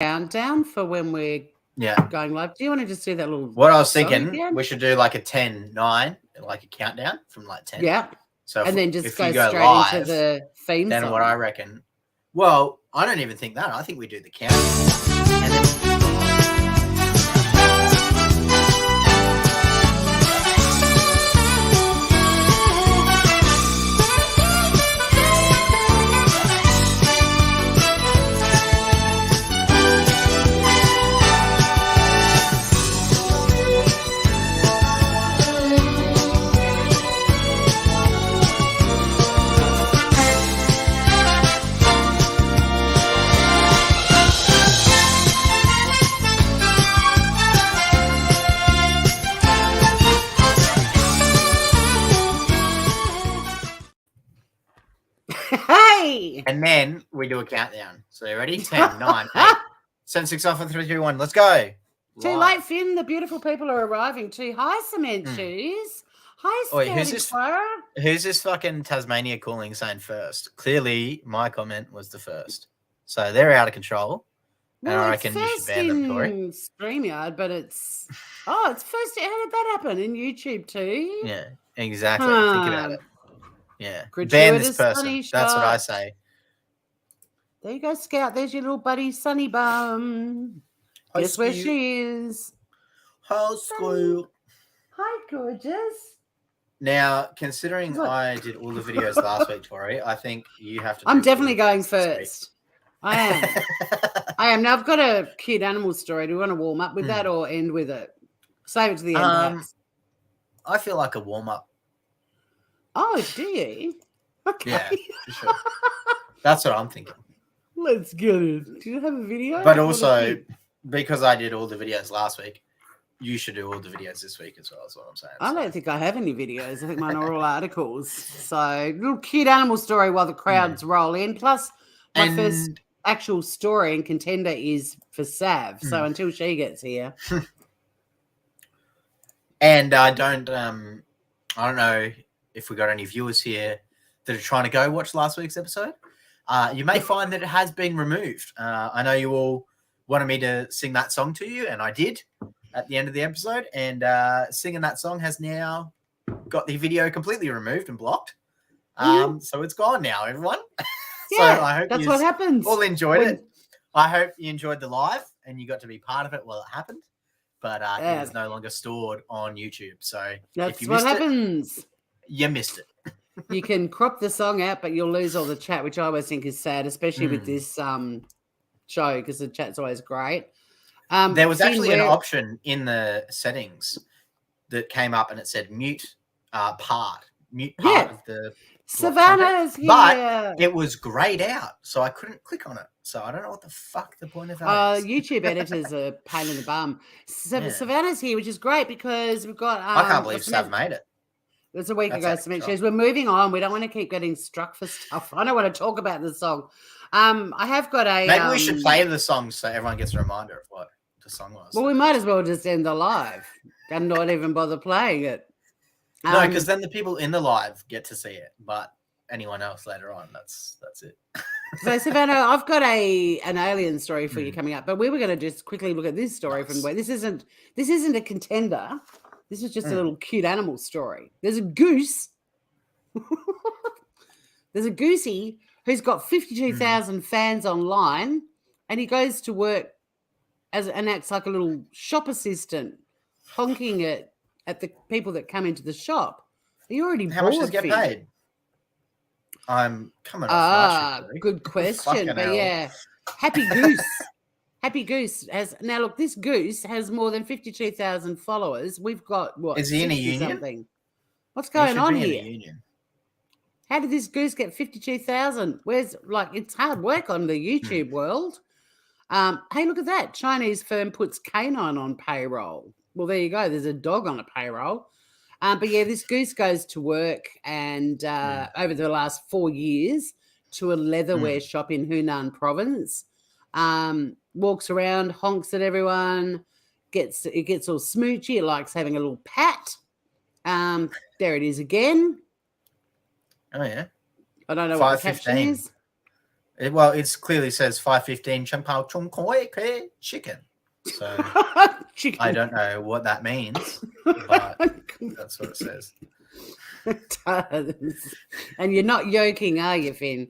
countdown for when we're going live. Do you want to just do that little? What I was thinking, we should do like a 10, 9, like a countdown from like 10. Yeah. So and then just if go you go straight live, into the theme then song. what I reckon. Well, I don't even think that. I think we do the countdown. And then Hey! And then we do a countdown. So you ready? 10, 9, 8, 7, 6, 5, 4, 3, 2, 1. Let's go. Too late, Finn. The beautiful people are arriving too. Hi, Cement Shoes. Hi, Wait, who's this fucking Tasmania calling saying first? Clearly, my comment was the first. So they're out of control. Well, and I reckon you should ban them, Tori. StreamYard, but it's it's first. How did that happen in YouTube too? Yeah, exactly. Think about it. Yeah, ban this person. That's what I say. There you go, Scout. There's your little buddy, Sunny Bum. Guess where she is? Hi, school. Hi, gorgeous. Now, considering I did all the videos last week, Tori, I think you have to. I'm definitely going first. I am. I am. Now, I've got a cute animal story. Do you want to warm up with that or end with it? Save it to the end, perhaps. I feel like a warm-up. Oh, do you? Okay. Yeah, for sure. That's what I'm thinking. Let's get it. Do you have a video? But also, because I did all the videos last week, you should do all the videos this week as well, is what I'm saying. I don't think I have any videos. I think mine are all articles. So, little cute animal story while the crowds roll in. Plus, my first actual story and contender is for Sav. So, until she gets here. And I don't know if we got any viewers here that are trying to go watch last week's episode. You may find that it has been removed. I know you all wanted me to sing that song to you, and I did at the end of the episode. And singing that song has now got the video completely removed and blocked. So it's gone now, everyone. Yeah, so I hope that's what happens. All enjoyed it. I hope you enjoyed the live and you got to be part of it while it happened. But it is no longer stored on YouTube. So that's if you what happens. You missed it. You can crop the song out, but you'll lose all the chat, which I always think is sad, especially with this show, because the chat's always great. There was actually an option in the settings that came up and it said mute part of the Savannah's here. But it was grayed out, so I couldn't click on it. So I don't know what the fuck the point of that is. YouTube editors are pain in the bum. Savannah's here, which is great because we've got... I can't believe Sav made it. It was a week ago, Cement Shoes. We're moving on. We don't want to keep getting struck for stuff. I don't want to talk about the song. I have got a... Maybe we should play the song so everyone gets a reminder of what the song was. Well, we might as well just end the live and not even bother playing it. No, because then the people in the live get to see it, but anyone else later on, that's it. So, Savannah, I've got an alien story for you coming up, but we were going to just quickly look at this story from where this isn't a contender. This is just a little cute animal story. There's a goose. There's a goosey who's got 52,000 fans online, and he goes to work and acts like a little shop assistant, honking at the people that come into the shop. Are you already How bored, much does he get paid? I'm coming off. Good question. But yeah, Happy Goose. Happy Goose has now. Look, this goose has more than 52,000 followers. We've got what? Is he in a union? Something. What's going on here? How did this goose get 52,000? It's hard work on the YouTube world. Hey, look at that. Chinese firm puts canine on payroll. Well, there you go. There's a dog on a payroll. But yeah, this goose goes to work and over the last 4 years to a leatherware shop in Hunan province. Walks around, honks at everyone, gets all smoochy. It likes having a little pat. There it is again. Oh, yeah. I don't know what the caption is. Well, it clearly says 5:15 Chung Pao Chung Koi chicken. So Chicken. I don't know what that means, but that's what it says. It does. And you're not joking, are you, Finn?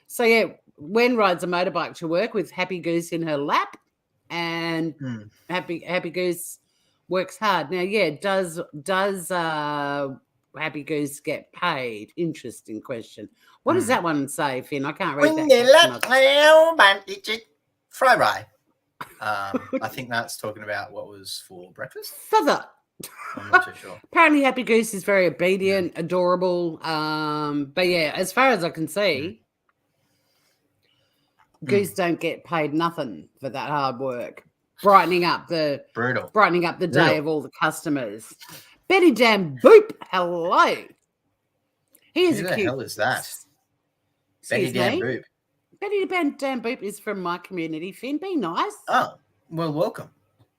So yeah, Wen rides a motorbike to work with Happy Goose in her lap, and Happy Goose works hard. Now, yeah, does Happy Goose get paid? Interesting question. What does that one say, Finn? I can't read that. Fry rye. I think that's talking about what was for breakfast. Feather. I'm not too sure. Apparently, Happy Goose is very obedient, adorable. But yeah, as far as I can see, Goose don't get paid nothing for that hard work, brightening up the day of all the customers. Betty Dan Boop, hello. Who the hell is that? Betty Dan Boop. Betty Dan Boop is from my community, Finn. Be nice. Oh, well, welcome.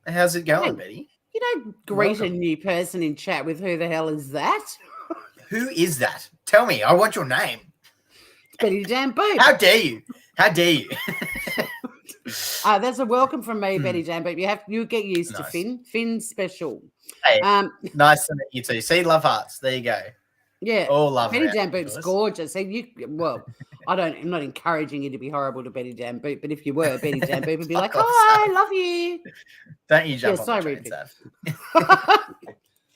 How's it going, Betty? You don't greet a new person in chat with who the hell is that? Who is that? Tell me. I want your name. It's Betty Dan Boop. How dare you? How dare you? That's a welcome from me, Betty Dan Boop. You get used to Finn. Finn's special. Hey, nice to meet you too. See, love hearts. There you go. Yeah, all love. Betty Dan Boop's gorgeous. I'm not encouraging you to be horrible to Betty Dan Boop, but if you were, Betty Dan Boop would be like, "Hi, I love you." Don't you jump on the train, Sav.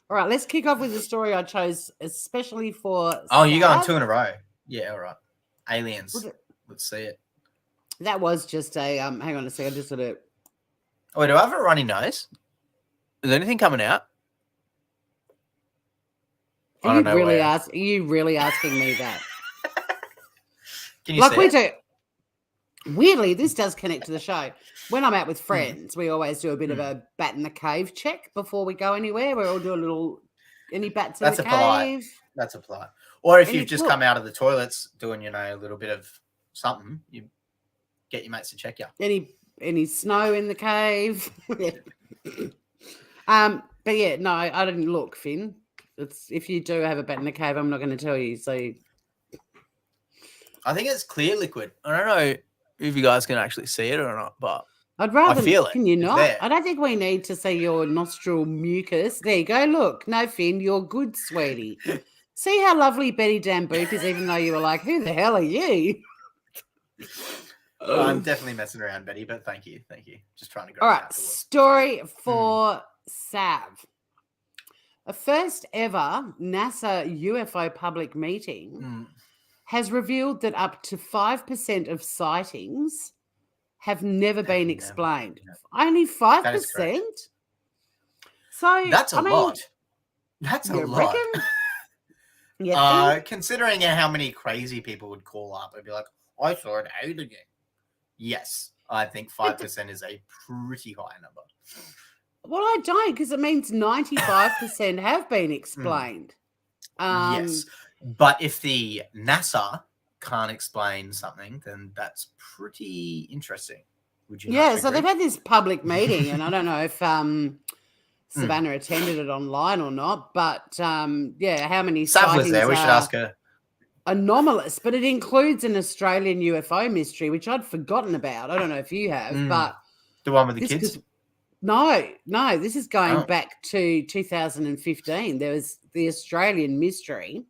All right, let's kick off with the story I chose especially for. Oh, you're going 2 in a row. Yeah, all right. Aliens. Let's see it. That was just a hang on a second, just sort of. Oh, do I have a runny nose? Is anything coming out? Are you really asking me that? Can you see it? Weirdly, this does connect to the show. When I'm out with friends, we always do a bit of a bat in the cave check before we go anywhere. We all do a little, any bats in the cave. That's a polite. Or if you've just come out of the toilets doing, a little bit of something, you get your mates to check you. Any snow in the cave. But yeah, no, I didn't look, Finn. If you do have a bat in the cave, I'm not going to tell you. So I think it's clear liquid. I don't know if you guys can actually see it or not, but I'd rather feel it. Can you not? I don't think we need to see your nostril mucus. There you go. Look, no, Finn, you're good, sweetie. See how lovely Betty Dan Boop is, even though you were like, "Who the hell are you?" I'm definitely messing around, Betty, but thank you. Just trying to go. All right, story for Sav. A first ever NASA UFO public meeting has revealed that up to 5% of sightings have never been explained. Only 5%? So that's a lot. That's a lot. Considering how many crazy people would call up and be like, I saw an alien. Yes, I think 5% is a pretty high number. Well, I don't, because it means 95% have been explained. Yes, but if the NASA can't explain something, then that's pretty interesting. Would you? Yeah, so they've had this public meeting, and I don't know if Savannah attended it online or not, but how many Sav was there. We should ask her. Anomalous, but it includes an Australian UFO mystery, which I'd forgotten about. I don't know if you have, but the one with the kids. No, this is going back to 2015. There was the Australian mystery.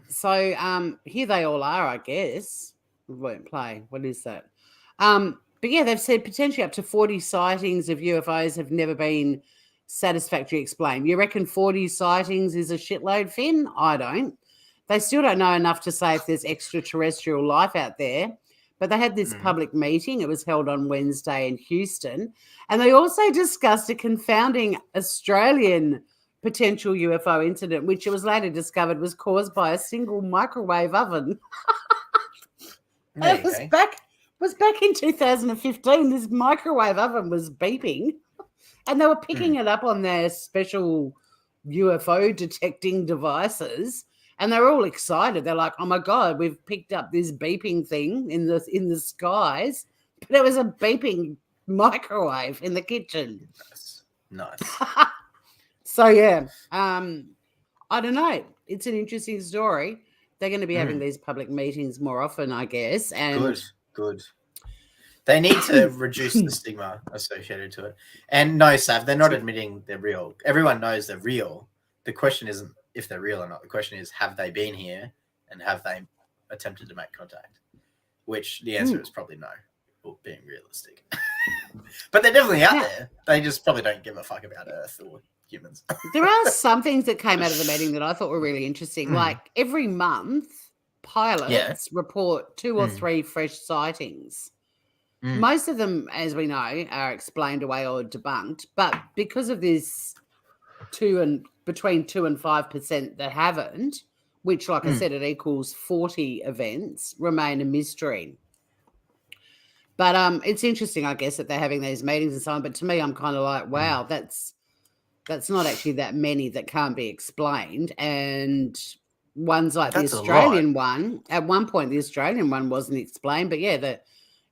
So here they all are, I guess. We won't play. What is that? But yeah, they've said potentially up to 40 sightings of UFOs have never been satisfactorily explained. You reckon 40 sightings is a shitload, Finn? I don't. They still don't know enough to say if there's extraterrestrial life out there. But they had this public meeting. It was held on Wednesday in Houston. And they also discussed a confounding Australian potential UFO incident, which it was later discovered was caused by a single microwave oven. It was back in 2015. This microwave oven was beeping. And they were picking it up on their special UFO detecting devices. And they're all excited. They're like, "Oh my God, we've picked up this beeping thing in the skies." But it was a beeping microwave in the kitchen. Nice. So yeah, I don't know. It's an interesting story. They're going to be having these public meetings more often, I guess. And Good. They need to reduce the stigma associated to it. And no, Sav, they're not admitting they're real. Everyone knows they're real. The question isn't if they're real or not. The question is, have they been here and have they attempted to make contact? Which the answer is probably no, or being realistic. But they're definitely out there. They just probably don't give a fuck about Earth or humans. There are some things that came out of the meeting that I thought were really interesting. Like every month, pilots report 2 or 3 fresh sightings. Most of them, as we know, are explained away or debunked. But because of this between 2 and 5% that haven't, which, like I said, it equals 40 events, remain a mystery. But it's interesting, I guess, that they're having these meetings and so on. But to me, I'm kind of like, wow, that's not actually that many that can't be explained. And ones like the Australian one, at one point, the Australian one wasn't explained. But yeah,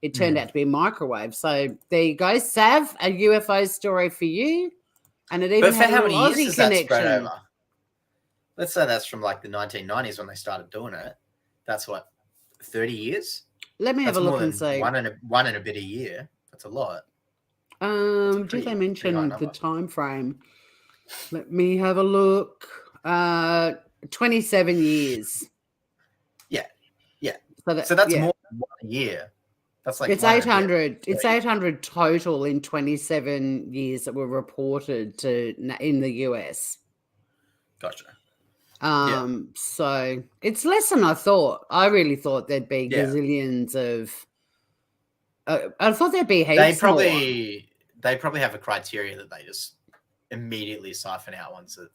it turned out to be a microwave. So there you go, Sav, a UFO story for you. And it even had a little Aussie connection. Let's say that's from like the 1990s when they started doing it. That's what, 30 years? Let me have a look and see. One and a bit a year. That's a lot. Did they mention the time frame? Let me have a look. 27 years. Yeah. So that's more than 1 year. That's like it's 800. It's 800 total in 27 years that were reported in the US. Gotcha. So it's less than I thought. I really thought there'd be gazillions of. I thought there'd be heaps They probably have a criteria that they just immediately siphon out ones that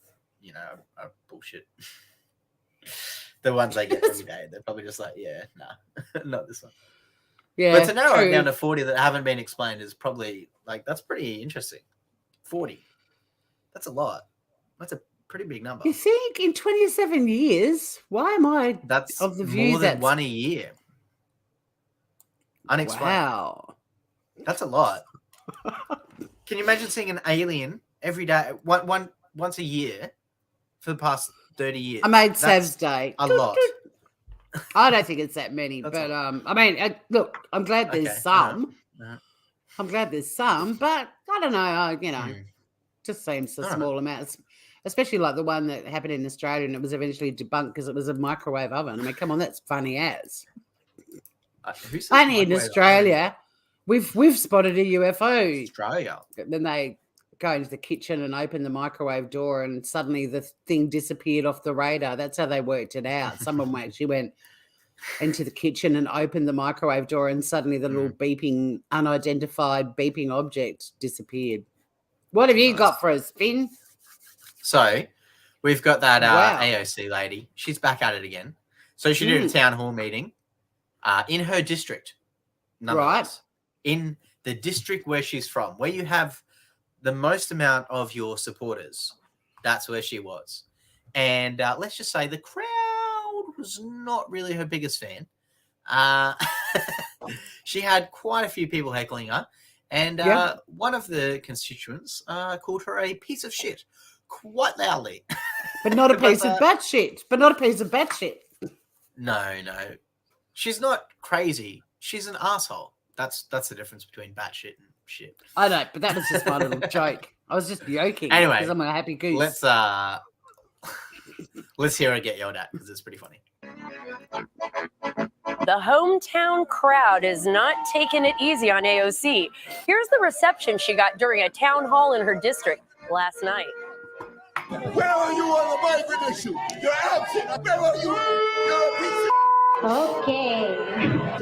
are bullshit. The ones they get every day, they're probably just like, not this one. Yeah, but to narrow it down to 40 that haven't been explained is probably that's pretty interesting. 40, that's a lot. That's a pretty big number. You think in 27 years? Why am I? That's of the view more than one a year. Unexplained. Wow, that's a lot. Can you imagine seeing an alien every day, once a year, for the past 30 years? I made Sav's day. A lot. I don't think it's that many, but I mean, look, I'm glad there's some. I'm glad there's some, but I don't know. Just seems a small amount, especially like the one that happened in Australia and it was eventually debunked because it was a microwave oven. I mean, come on, that's funny as. Only in Australia, we've spotted a UFO. Australia. Then they go into the kitchen and open the microwave door and suddenly the thing disappeared off the radar. That's how they worked it out. Someone actually went into the kitchen and opened the microwave door and suddenly the little beeping, unidentified beeping object disappeared. What have you got for us, Finn? So we've got that AOC lady. She's back at it again. So she did a town hall meeting in her district. Right. In the district where she's from, where you have the most amount of your supporters. That's where she was. And let's just say the crowd was not really her biggest fan. She had quite a few people heckling her. And one of the constituents called her a piece of shit quite loudly. But not a piece of bat shit. No. She's not crazy. She's an asshole. That's the difference between bat shit and shit. I know, but that was just my little joke. I was just joking. Anyway, because I'm a happy goose. Let's hear her get yelled at because it's pretty funny. The hometown crowd is not taking it easy on AOC. Here's the reception she got during a town hall in her district last night. Where are you on the migrant issue? You're absent. Where are you? You're a piece of... Okay.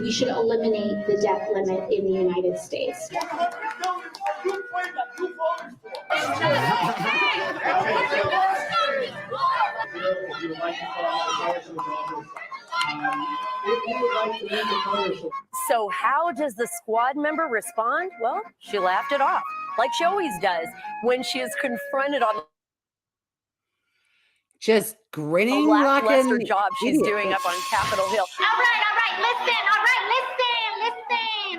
We should eliminate the death limit in the United States. So how does the squad member respond? Well, she laughed it off, like she always does when she is confronted on just grinning the like lackluster job she's doing up on Capitol Hill. All right, listen.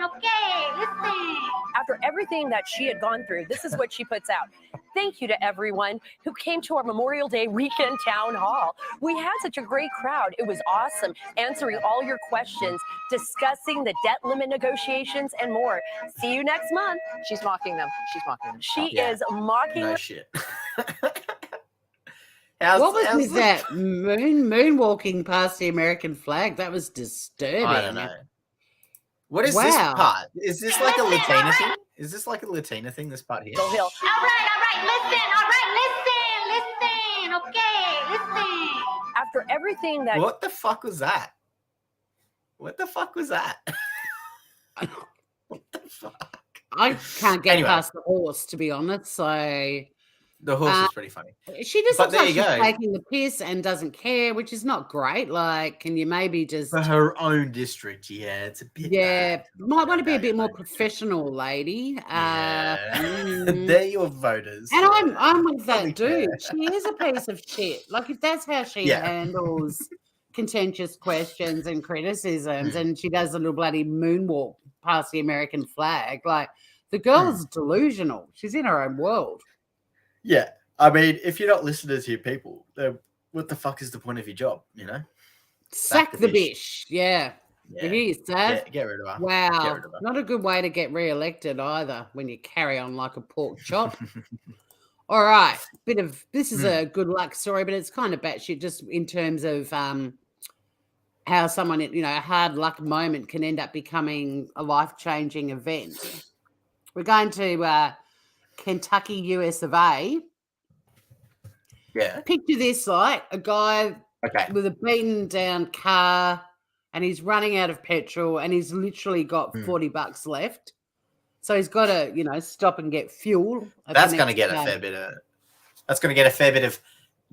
okay, listen. After everything that she had gone through, this is what she puts out. Thank you to everyone who came to our Memorial Day weekend town hall. We had such a great crowd. It was awesome, answering all your questions, discussing the debt limit negotiations, and more. See you next month. She's mocking them. She's mocking them. She is mocking No them. shit. What was with that moonwalking past the American flag? That was disturbing. I don't know. What is this part? Is this like a Latina thing? Is this like a Latina thing, this part here? Hill. All right, listen, okay, listen. After everything that What the fuck was that? What the fuck was that? What the fuck? I can't get Anyway. past the horse, to be honest. So The horse is pretty funny. she just But looks like there she's you go. taking the piss and doesn't care, which is not great. Like, can you maybe just For her own district, yeah, it's a bit bad. might want to be a Bad bit more own district. professional, lady. Yeah. Mm. They're your voters. And I'm with Probably that dude. fair. She is a piece of shit. Like, if that's how she Yeah. handles contentious questions and criticisms, and she does a little bloody moonwalk past the American flag, like, the girl's delusional. She's in her own world. Yeah. I mean, if you're not listening to your people, then what the fuck is the point of your job, you know? Sack the the bitch. bitch. Yeah. Yeah. You hear, Sav? Get rid of her. Wow. Get rid of her. Not a good way to get re-elected either when you carry on like a pork chop. All right. This is a good luck story, but it's kind of batshit just in terms of how someone, a hard luck moment can end up becoming a life-changing event. We're going to Kentucky, US of A. Yeah. Picture this, like a guy Okay. with a beaten down car and he's running out of petrol and he's literally got $40 left. So he's got to, stop and get fuel. That's going to get a fair bit of. That's going to get a fair bit of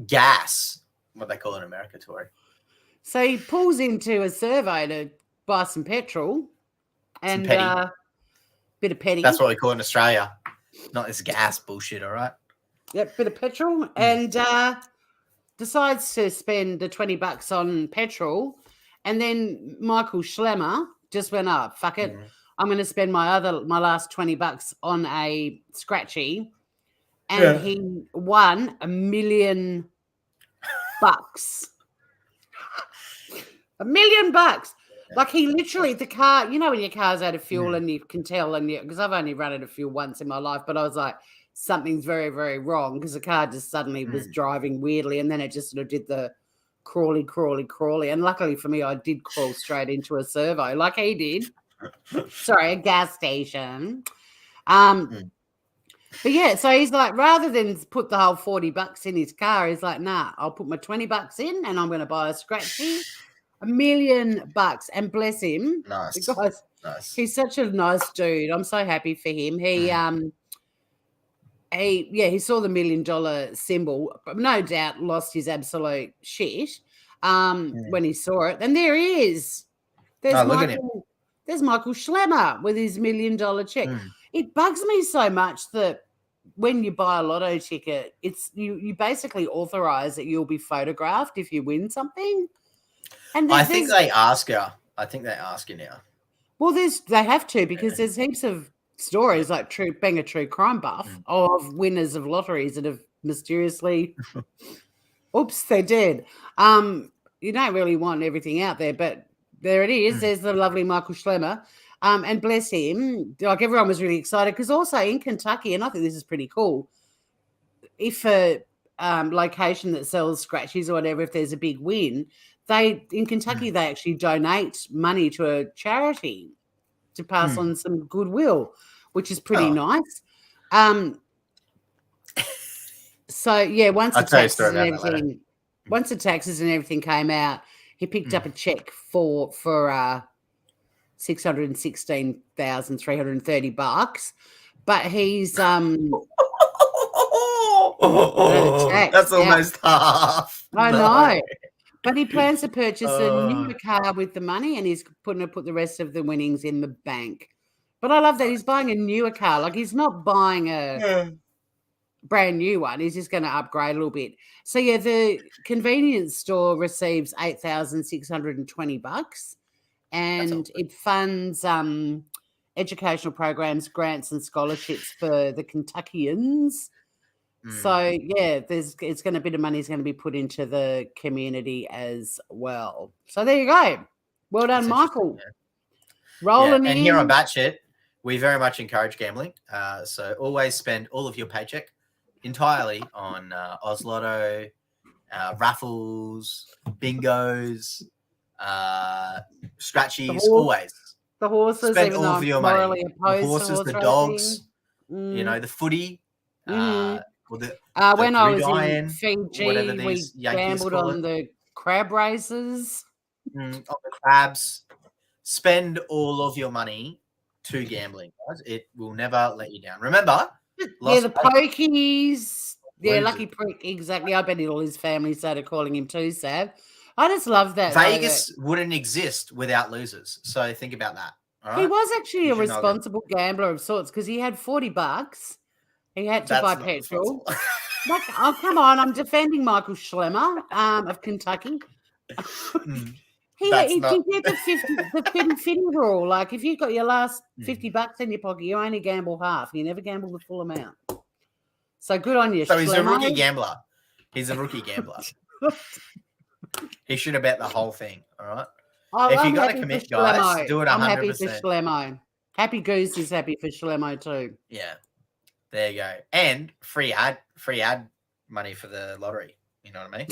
gas. What they call in America, Tori. So he pulls into a survey to buy some petrol and petty. Bit of petty. That's what we call it in Australia. Not this gas bullshit, all right? Yep, bit of petrol and decides to spend the $20 on petrol. And then Michael Schlemmer just went up. Fuck it. I'm going to spend my last $20 on a scratchy. And he won $1 million. $1 million. Like he literally, the car, when your car's out of fuel and you can tell, because I've only run out of fuel once in my life, but I was like, something's very, very wrong because the car just suddenly was driving weirdly and then it just sort of did the crawly. And luckily for me, I did crawl straight into a servo like he did. Sorry, a gas station. But yeah, so he's like, rather than put the whole $40 in his car, he's like, nah, I'll put my $20 in and I'm going to buy a scratchy. $1 million. And bless him. Nice. Because Nice. he's such a nice dude. I'm so happy for him. He saw the $1 million symbol, but no doubt lost his absolute shit when he saw it. And there he is. There's look at him. There's Michael Schlemmer with his $1 million check. It bugs me so much that when you buy a lotto ticket, it's you basically authorize that you'll be photographed if you win something. And I think they ask her. I think they ask you now. Well, they have to because there's heaps of stories like being a true crime buff of winners of lotteries that have mysteriously, oops, they did. You don't really want everything out there, but there it is. There's the lovely Michael Schlemmer. And bless him, like everyone was really excited because also in Kentucky, and I think this is pretty cool, if a location that sells scratchies or whatever, if there's a big win, in Kentucky they actually donate money to a charity to pass on some goodwill, which is pretty nice. So yeah, once the taxes and everything came out, he picked up a check for $616,330, but he's That's almost half. I know. But he plans to purchase a newer car with the money and he's going to put the rest of the winnings in the bank. But I love that he's buying a newer car. Like he's not buying a brand new one. He's just going to upgrade a little bit. So yeah, the convenience store receives $8,620 and it funds educational programs, grants, and scholarships for the Kentuckians. So yeah, it's going to bit of money is going to be put into the community as well. So there you go. Well done, Michael. Yeah. Rolling and in. here on Batshit, we very much encourage gambling. So always spend all of your paycheck entirely on Oz Lotto, raffles, bingos, scratchies. Always the horses. spend Even all though of your I'm money. morally The opposed to horses, horse the racing. dogs. You know, the footy. Or the when I was gridiron, in whatever Fiji, we these Yankees gambled call on the crab races. on the crabs. Spend all of your money to gambling, guys. It will never let you down. Remember, The pokies. Yeah, Losers. lucky prick. Exactly. I bet all his family started calling him too, Sav. I just love that. Vegas wouldn't exist without losers. So think about that. All right? He was actually You a should know that. responsible gambler of sorts because he had $40. He had to That's buy not petrol. responsible. Oh, come on. I'm defending Michael Schlemmer of Kentucky. He did the 50 rule. Like, if you've got your last $50 in your pocket, you only gamble half. You never gamble the full amount. So good on you, So he's a Schlemmer. rookie gambler. He's a rookie gambler. He should have bet the whole thing. All right. If you're going to commit, guys, do it 100%. I'm happy for Schlemmo. Happy Goose is happy for Schlemmo too. Yeah. There you go. And free ad money for the lottery. You know what I mean?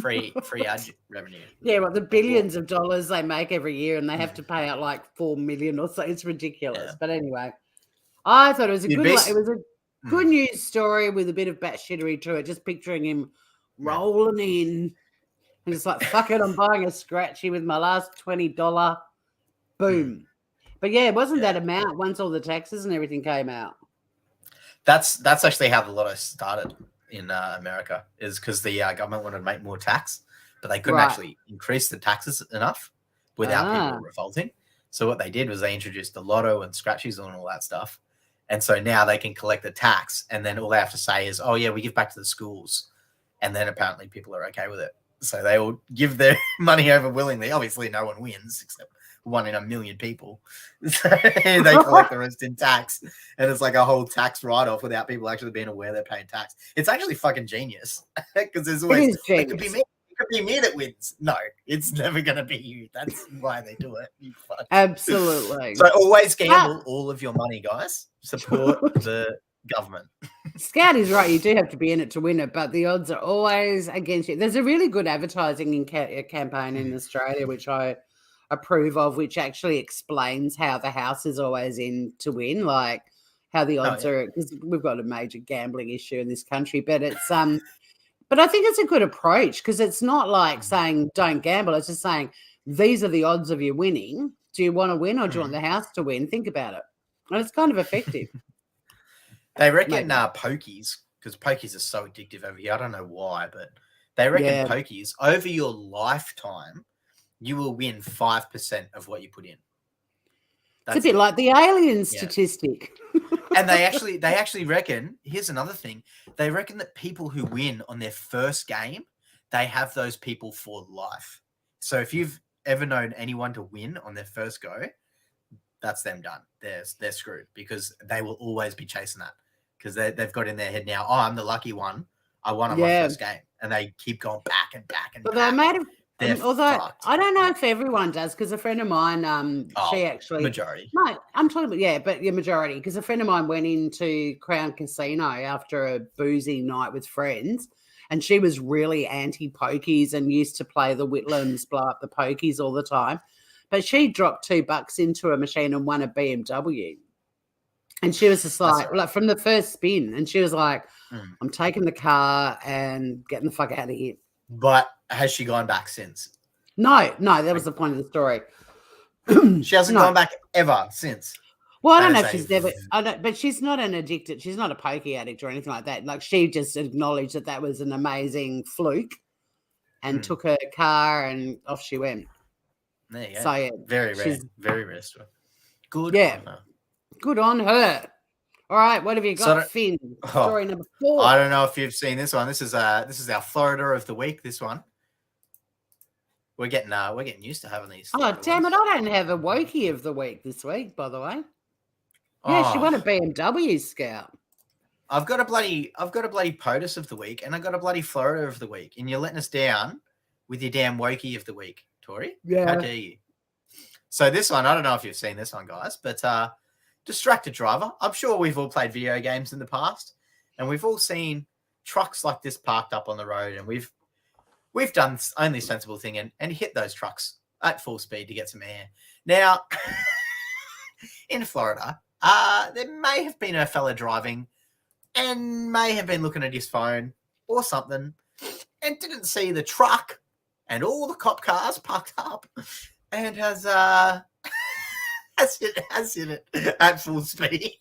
Free ad revenue. Yeah, well, the billions of dollars they make every year, and they have to pay out like $4 million or so. It's ridiculous. Yeah. But anyway, I thought it was a good news story with a bit of batshittery to it. Just picturing him rolling in, and it's like, fuck it, I'm buying a scratchy with my last $20. Boom. But yeah, it wasn't that amount once all the taxes and everything came out. That's actually how the lotto started in America, is because the government wanted to make more tax, but they couldn't actually increase the taxes enough without people revolting. So what they did was they introduced the lotto and scratchies and all that stuff. And so now they can collect the tax, and then all they have to say is, oh, yeah, we give back to the schools. And then apparently people are okay with it. So they will give their money over willingly. Obviously, no one wins except 1 in a million people. So they collect the rest in tax, and it's like a whole tax write-off without people actually being aware they're paying tax. It's actually fucking genius, because there's always it could be me. It could be me that wins. No, it's never going to be you. That's why they do it. You fuck. Absolutely. So always gamble all of your money, guys. Support the government. Scout is right. You do have to be in it to win it, but the odds are always against you. There's a really good advertising campaign in Australia, which I approve of, which actually explains how the house is always in to win, like how the odds are, because we've got a major gambling issue in this country. But it's but I think it's a good approach, because it's not like saying don't gamble. It's just saying these are the odds of you winning. Do you want to win, or do you want the house to win? Think about it. And it's kind of effective. They reckon pokies, because pokies are so addictive over here. I don't know why, but they reckon pokies over your lifetime, you will win 5% of what you put in. It's a bit like the alien statistic. And they actually reckon, here's another thing. They reckon that people who win on their first game, they have those people for life. So if you've ever known anyone to win on their first go, that's them done. They're screwed, because they will always be chasing that, because they've got in their head now, oh, I'm the lucky one. I won on my first game. And they keep going back and back and back. They might have, although I don't know if everyone does, because a friend of mine, she actually majority. No, I'm talking about but your majority, because a friend of mine went into Crown Casino after a boozy night with friends, and she was really anti-pokies and used to play the Whitlams, blow up the pokies all the time. But she dropped $2 into a machine and won a BMW. And she was just like from the first spin, and she was like, I'm taking the car and getting the fuck out of here. But has she gone back since? No, that was the point of the story. She hasn't gone back ever since. Well, I don't know if she's never, but she's not an addicted. She's not a pokey addict or anything like that. Like, she just acknowledged that was an amazing fluke, and took her car and off she went. There you go. So, yeah, very rare. Very rare. Good. Yeah. Good on her. All right, what have you got, Finn? Story number 4. I don't know if you've seen this one. This is our Florida of the week. This one. We're getting used to having these. Oh, damn it. I don't have a Wokey of the week this week, by the way. Yeah, she won a BMW Scout. I've got a bloody POTUS of the week, and I got a bloody Florida of the week, and you're letting us down with your damn Wokey of the week, Tori. Yeah. How dare you? So this one, I don't know if you've seen this one, guys, but distracted driver. I'm sure we've all played video games in the past, and we've all seen trucks like this parked up on the road, and we've done the only sensible thing and hit those trucks at full speed to get some air. Now, in Florida, there may have been a fella driving and may have been looking at his phone or something and didn't see the truck and all the cop cars parked up and has hit it at full speed.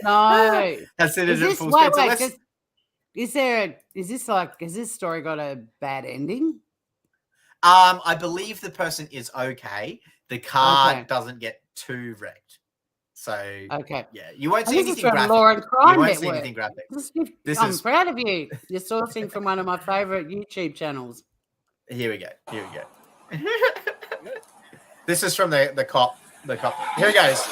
No. Has hit it at full speed. Has this story got a bad ending? I believe the person is okay. The car doesn't get too wrecked. So okay, yeah, you won't see anything from graphic. Law and Crime you won't Network. see anything graphic. I'm proud of you. You're sourcing from one of my favorite YouTube channels. Here we go. This is from the cop. The cop. Here it goes.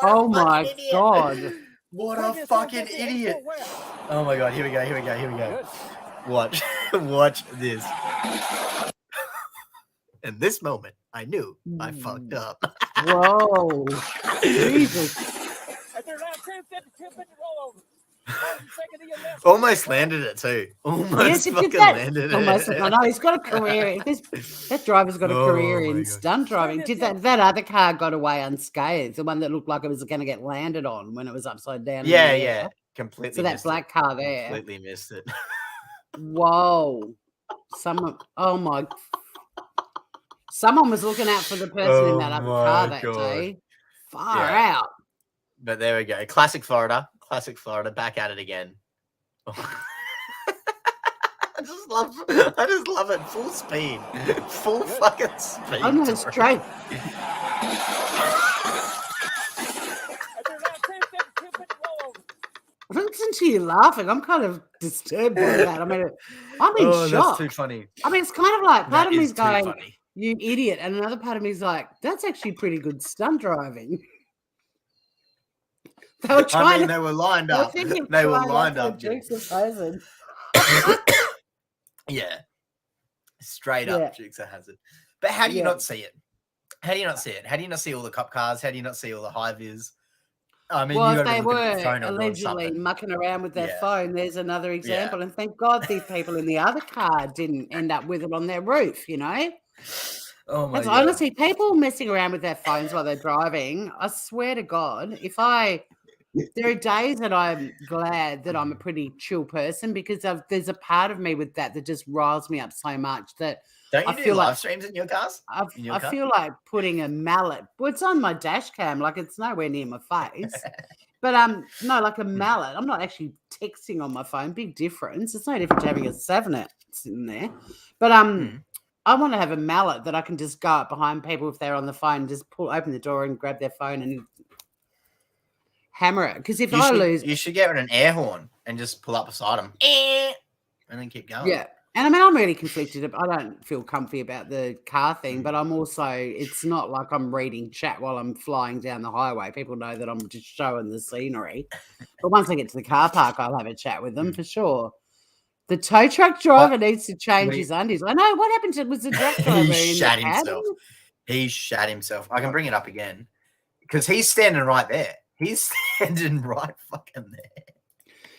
Oh my god. What a fucking idiot. Oh my god, here we go. Watch this. In this moment, I knew I fucked up. Whoa. Jesus. Almost landed it too. Almost fucking landed it. Almost. I know he's got a career. That driver's got a career in stunt driving. Did that other car got away unscathed? The one that looked like it was going to get landed on when it was upside down. Yeah. Completely. So that black car there. Completely missed it. Whoa. Someone was looking out for the person in that other car that day. Far out. But there we go. Classic Florida, back at it again. I just love it. Full speed. Full fucking speed. I'm going straight. Listen to you laughing. I'm kind of disturbed by that. I mean, I'm in shock. That's too funny. I mean, it's kind of like part of me's going, funny. You idiot. And another part of me's like, that's actually pretty good stunt driving. They were lined up. They were lined up. Yeah. Straight up Dukes of Hazzard. But how do you not see it? How do you not see all the cop cars? How do you not see all the high vis? I mean, well, if they were allegedly mucking around with their phone, there's another example. Yeah. And thank God these people in the other car didn't end up with it on their roof, you know? Oh my God. Honestly, people messing around with their phones while they're driving, I swear to God, there are days that I'm glad that I'm a pretty chill person because there's a part of me with that just riles me up so much that don't you do live streams in your cars? I feel like putting a mallet. Well, it's on my dash cam, like it's nowhere near my face. But no, like a mallet. I'm not actually texting on my phone. Big difference. It's no different to having a Savnet sitting there. But I want to have a mallet that I can just go up behind people if they're on the phone, just open the door and grab their phone and hammer it. Because if you should get an air horn and just pull up beside them and then keep going. Yeah. And I mean, I'm really conflicted. I don't feel comfy about the car thing, but I'm also, it's not like I'm reading chat while I'm flying down the highway. People know that I'm just showing the scenery. But once I get to the car park, I'll have a chat with them for sure. The tow truck driver needs to change his undies. I know. What happened to was the truck driver? He shat himself. He shat himself. I can bring it up again because he's standing right there. He's standing right fucking there.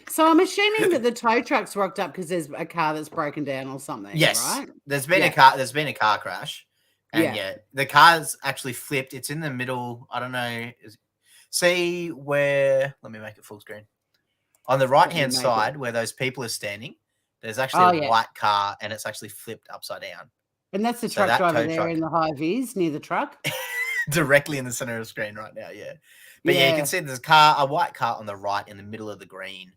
So I'm assuming that the tow truck's rocked up because there's a car that's broken down or something. Yes, right? There's been a car crash, and the car's actually flipped. It's in the middle. I don't know. See where? Let me make it full screen. On the right hand side, where those people are standing, there's actually a white car, and it's actually flipped upside down. And that's the truck driver there in the high vis near the truck, directly in the center of the screen right now. Yeah, but you can see there's a white car on the right in the middle of the green.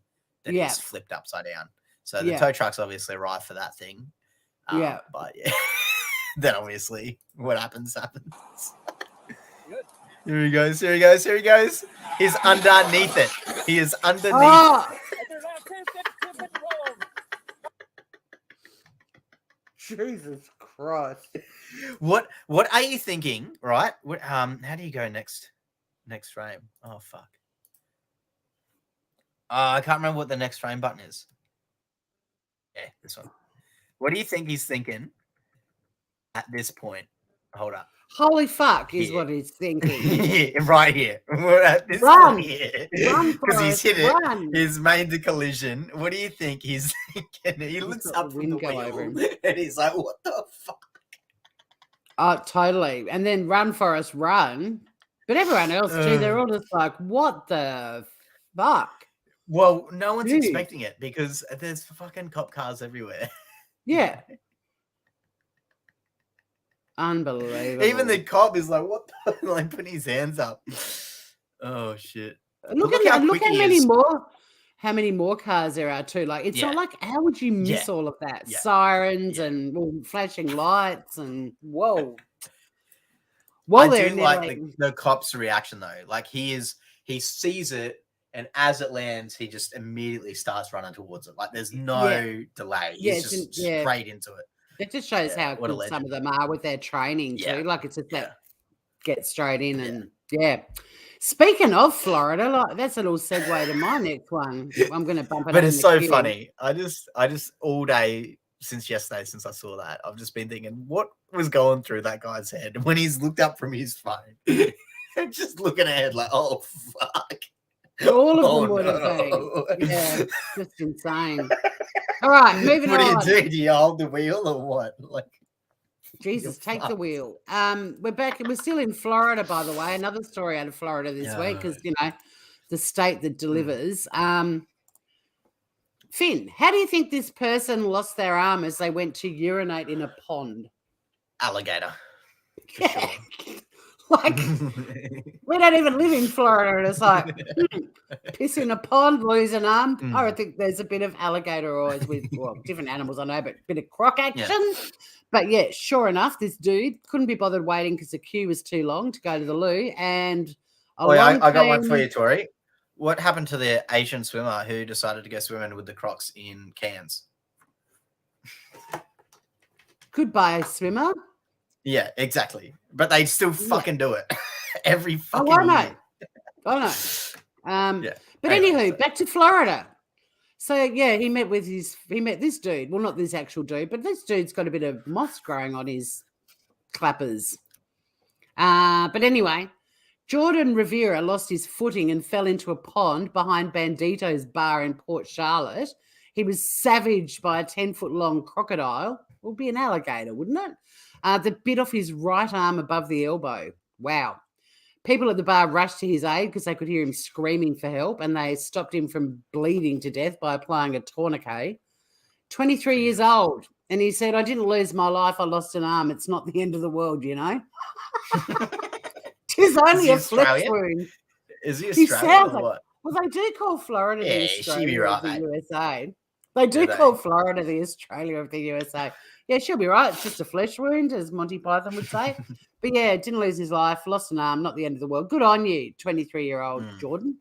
That is flipped upside down. So the tow truck's obviously right for that thing. But then obviously what happens. Here he goes. Here he goes. Here he goes. He's underneath it. He is underneath. Oh, Jesus Christ. What are you thinking? Right? What how do you go next frame? Oh fuck. I can't remember what the next frame button is. Yeah, this one. What do you think he's thinking at this point? Hold up. Holy fuck is Here. what he's thinking. Right here. We're at this Run. point here. Run, Because he's Forrest, hit it. run. He's made the collision. What do you think he's thinking? He looks got up the from the wind go over wheel him. and he's like, what the fuck? Oh, totally. And then run, Forrest, run. But everyone else too, they're all just like, what the fuck? Well, no one's Dude. expecting it because there's fucking cop cars everywhere. Yeah. Unbelievable. Even the cop is like, what the like putting his hands up. Oh shit. look look at how look quick how he many is. more cars there are too. Like it's Yeah. not like how would you miss Yeah. all of that? Yeah. Sirens Yeah. and flashing lights and whoa. I Well, do they're like the cop's reaction though. Like he sees it, and as it lands, he just immediately starts running towards it. Like there's no delay. Yeah, He's just straight into it. It just shows Yeah, how what a good some legend. of them are with their training too. Yeah. Like it's just Yeah. that get straight in and yeah. Speaking of Florida, like that's a little segue to my next one. I'm going to bump it. But up it's in the so queue. funny. I just all day since yesterday, since I saw that, I've just been thinking, what was going through that guy's head when he's looked up from his phone and just looking ahead like, oh fuck. All of Oh, them would have no. been. Yeah, just insane. All right, moving What on. do you do? Do you hold the wheel or what? Like, Jesus, you're take the fucked. wheel. We're back. We're still in Florida, by the way. Another story out of Florida this week because the state that delivers. Finn, how do you think this person lost their arm as they went to urinate in a pond? Alligator. For Yeah. sure. Like we don't even live in Florida, and it's like piss in a pond, lose an arm. I think there's a bit of alligator always with different animals I know, but a bit of croc action. But yeah, sure enough, this dude couldn't be bothered waiting because the queue was too long to go to the loo. And I got one for you, Tori. What happened to the Asian swimmer who decided to go swimming with the Crocs in Cairns? Goodbye, swimmer. Yeah, exactly. But they still fucking do it every fucking I know. year. I know. Yeah. But Anyway, anywho, back to Florida. So yeah, he met this dude. Well, not this actual dude, but this dude's got a bit of moss growing on his clappers. But anyway, Jordan Rivera lost his footing and fell into a pond behind Bandito's bar in Port Charlotte. He was savaged by a 10-foot long crocodile. It would be an alligator, wouldn't it? That bit off his right arm above the elbow. Wow. People at the bar rushed to his aid because they could hear him screaming for help, and they stopped him from bleeding to death by applying a tourniquet. 23 years old. And he said, I didn't lose my life. I lost an arm. It's not the end of the world, you know. Tis only a flesh wound. Is he He Australian sounds or like, what? well, they do call Florida Yeah, the she be Australia of the right. USA. They do Do they? call Florida the Australia of the USA. Yeah, she'll be right. It's just a flesh wound, as Monty Python would say. But yeah, didn't lose his life, lost an arm, not the end of the world. Good on you, 23-year-old Jordan.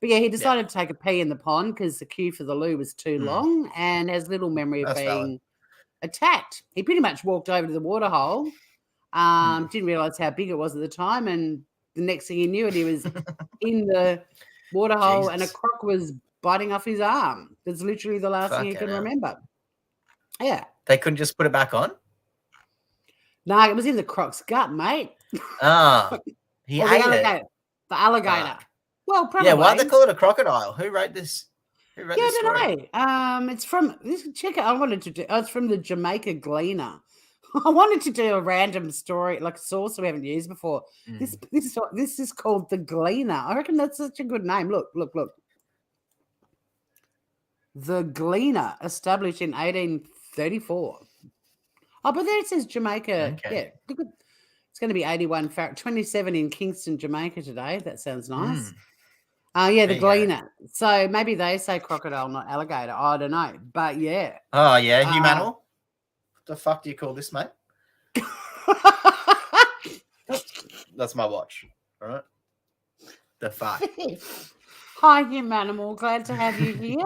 But yeah, he decided to take a pee in the pond because the queue for the loo was too long and has little memory of That's being valid. attacked. He pretty much walked over to the water hole, didn't realise how big it was at the time, and the next thing he knew it, he was in the water hole and a Jesus. croc was biting off his arm. That's literally the last thing he Fucking can hell. remember. Yeah. They couldn't just put it back on? No, it was in the croc's gut, mate. Ah, he Or ate the it. alligator. The alligator. Fuck. Well, probably. Yeah, why'd they call it a crocodile? Who wrote this? Who wrote Yeah, this I story? don't know. It's from check it. I wanted to do. It's from the Jamaica Gleaner. I wanted to do a random story, like a source we haven't used before. This is called the Gleaner. I reckon that's such a good name. Look. The Gleaner, established in 1834. Oh, but there it says Jamaica. Okay. Yeah, look at, it's going to be 81, 27 in Kingston, Jamaica today. That sounds nice. Yeah, the There you go. Gleaner. So maybe they say crocodile, not alligator. I don't know. But yeah. Oh, yeah, humanal. What the fuck do you call this, mate? That's my watch. All right. The fuck? Hi, Humanimal. Glad to have you here.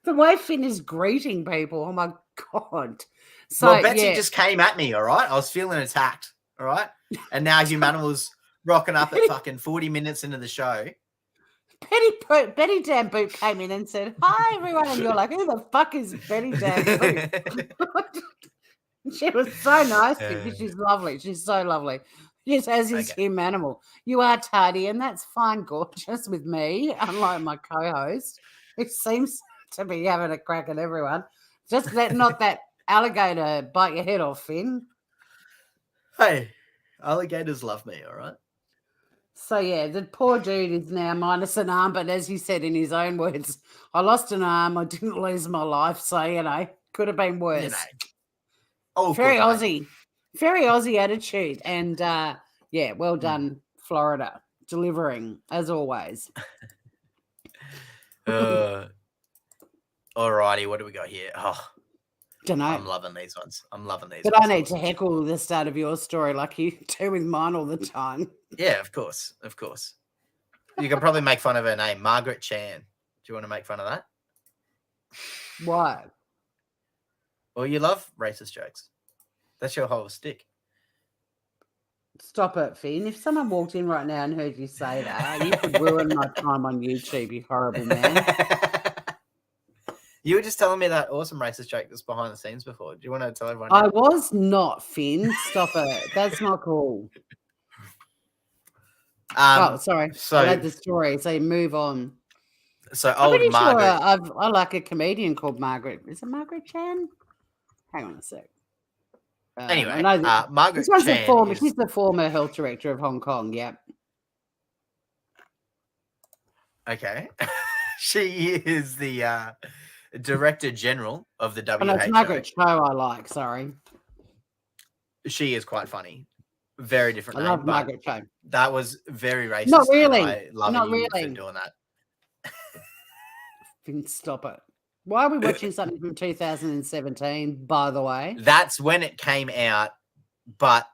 The way Finn is greeting people. Oh, my God. So, Well, Betsy just came at me, all right? I was feeling attacked, all right? And now Humanimal's rocking up at fucking 40 minutes into the show. Betty Dan Boot came in and said, hi, everyone. And you're like, who the fuck is Betty Dan Boot? She was so nice. She's lovely. She's so lovely. Yes, as is Humanimal. You are tardy, and that's fine, gorgeous, with me, unlike my co-host, who seems to be having a crack at everyone. Just not that alligator bite your head off, Finn. Hey, alligators love me, all right? So, yeah, the poor dude is now minus an arm, but as he said in his own words, I lost an arm, I didn't lose my life, so, could have been worse. Very Aussie. Very Aussie attitude. And, well done, Florida, delivering, as always. Alrighty, what do we got here? Oh, don't know. I'm loving these ones. But I need to heckle the start of your story like you do with mine all the time. Yeah, of course. You can probably make fun of her name, Margaret Chan. Do you want to make fun of that? Why? Well, you love racist jokes. That's your whole stick. Stop it, Finn. If someone walked in right now and heard you say that, you could ruin my time on YouTube, you horrible man. You were just telling me that awesome racist joke that's behind the scenes before. Do you want to tell everyone? I was not, Finn. Stop it. That's not cool. Sorry. So I read the story, so move on. So old Margaret. Sure I like a comedian called Margaret. Is it Margaret Chan? Hang on a sec. Anyway, Margaret Chan. She's the former health director of Hong Kong. Yep. Okay. She is the Director General of the WHO. Oh, no, it's Margaret Cho I like. Sorry. She is quite funny. Very different name. I love Margaret Cho. That was very racist. Not really. I love you for doing that. Stop it. Why are we watching something from 2017, by the way? That's when it came out, but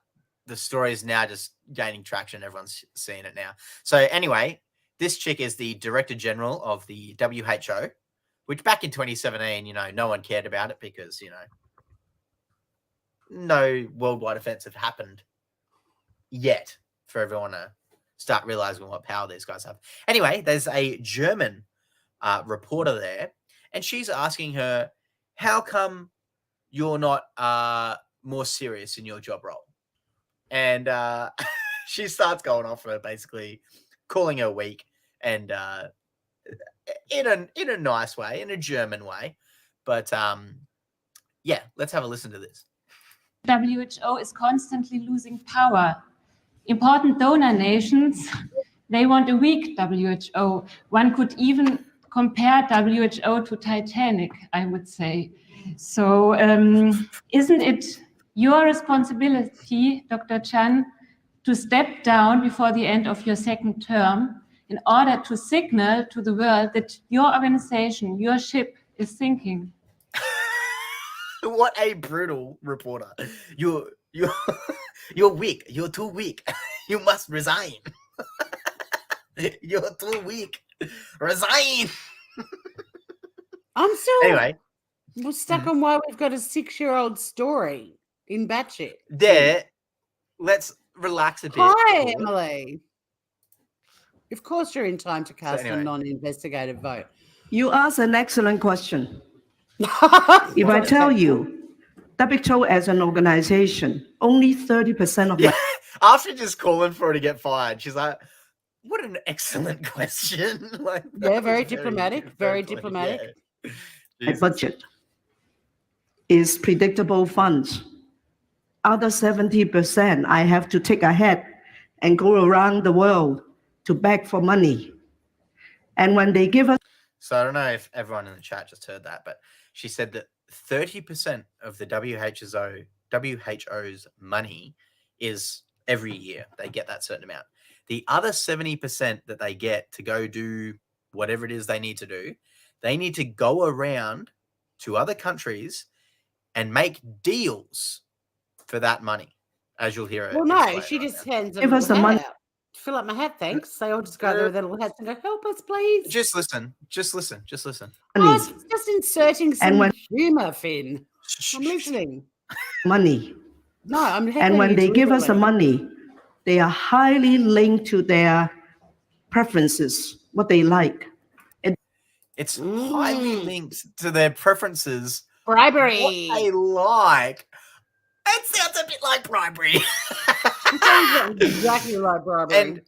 the story is now just gaining traction. Everyone's seeing it now. So anyway, this chick is the Director General of the WHO, which back in 2017, no one cared about it because, no worldwide events have happened yet for everyone to start realizing what power these guys have. Anyway, there's a German reporter there, and she's asking her, how come you're not more serious in your job role? And she starts going off her, basically calling her weak and in a nice way, in a German way. But let's have a listen to this. WHO is constantly losing power. Important donor nations, they want a weak WHO. One could even compare WHO to Titanic, I would say. So isn't it your responsibility, Dr. Chan, to step down before the end of your second term in order to signal to the world that your organization, your ship is sinking? What a brutal reporter. You're weak. You're too weak. You must resign. You're too weak. Resign. I'm still stuck on why we've got a 6-year-old story in Batshit. There. Let's relax a bit. Hi, Emily. Of course you're in time to cast a non-investigative vote. You asked an excellent question. If I tell you, WHO as an organization, only 30% of after just calling for her to get fired, she's like, what an excellent question. Very diplomatic, very diplomatic. Yeah. Budget is predictable funds. Other 70%, I have to take ahead and go around the world to beg for money. And when they give us... So I don't know if everyone in the chat just heard that, but she said that 30% of the WHO's money is every year. They get that certain amount. The other 70% that they get to go do whatever it is they need to do, they need to go around to other countries and make deals for that money, as you'll hear. Well, no, she just hands them give us the money. fill up my hat, thanks. They all just go there with their little hats and go, help us, please. Just listen. I was just inserting some when- humour, Finn. I'm listening. money. No, I'm And heckling when you they give us the deliberately. money, they are highly linked to their preferences, what they like. It's highly linked to their preferences. Bribery. What they like. It sounds a bit like bribery. It sounds exactly like bribery. And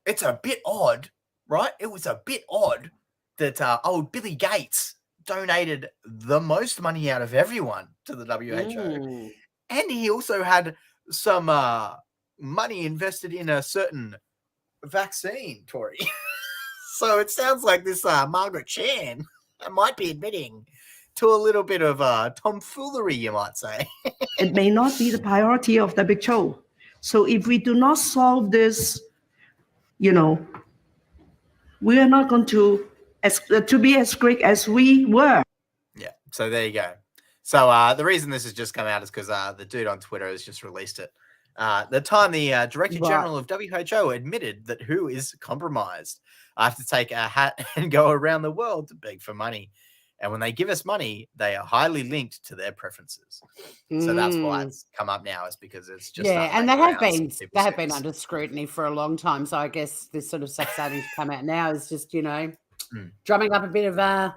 it's a bit odd, right? It was a bit odd that old Billy Gates donated the most money out of everyone to the WHO. And he also had some money invested in a certain vaccine, Tori. So it sounds like this Margaret Chan might be admitting to a little bit of tomfoolery, you might say. It may not be the priority of the big show. So if we do not solve this, we are not going to be as great as we were. Yeah, so there you go. So the reason this has just come out is because the dude on Twitter has just released it. The time the Director General of WHO admitted that WHO is compromised. I have to take a hat and go around the world to beg for money. And when they give us money, they are highly linked to their preferences. So that's why it's come up now, is because it's just and they have been under scrutiny for a long time. So I guess this sort of stuff starting to come out now is just drumming up a bit of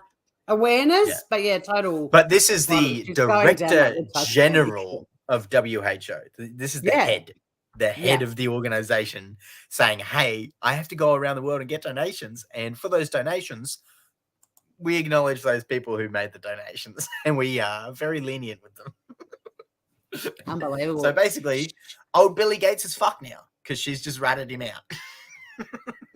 awareness. Yeah. But yeah, total. But this is the Director General of WHO. This is the head. The head of the organization saying, hey, I have to go around the world and get donations. And for those donations, we acknowledge those people who made the donations, and we are very lenient with them. Unbelievable. So basically, old Billy Gates is fucked now because she's just ratted him out.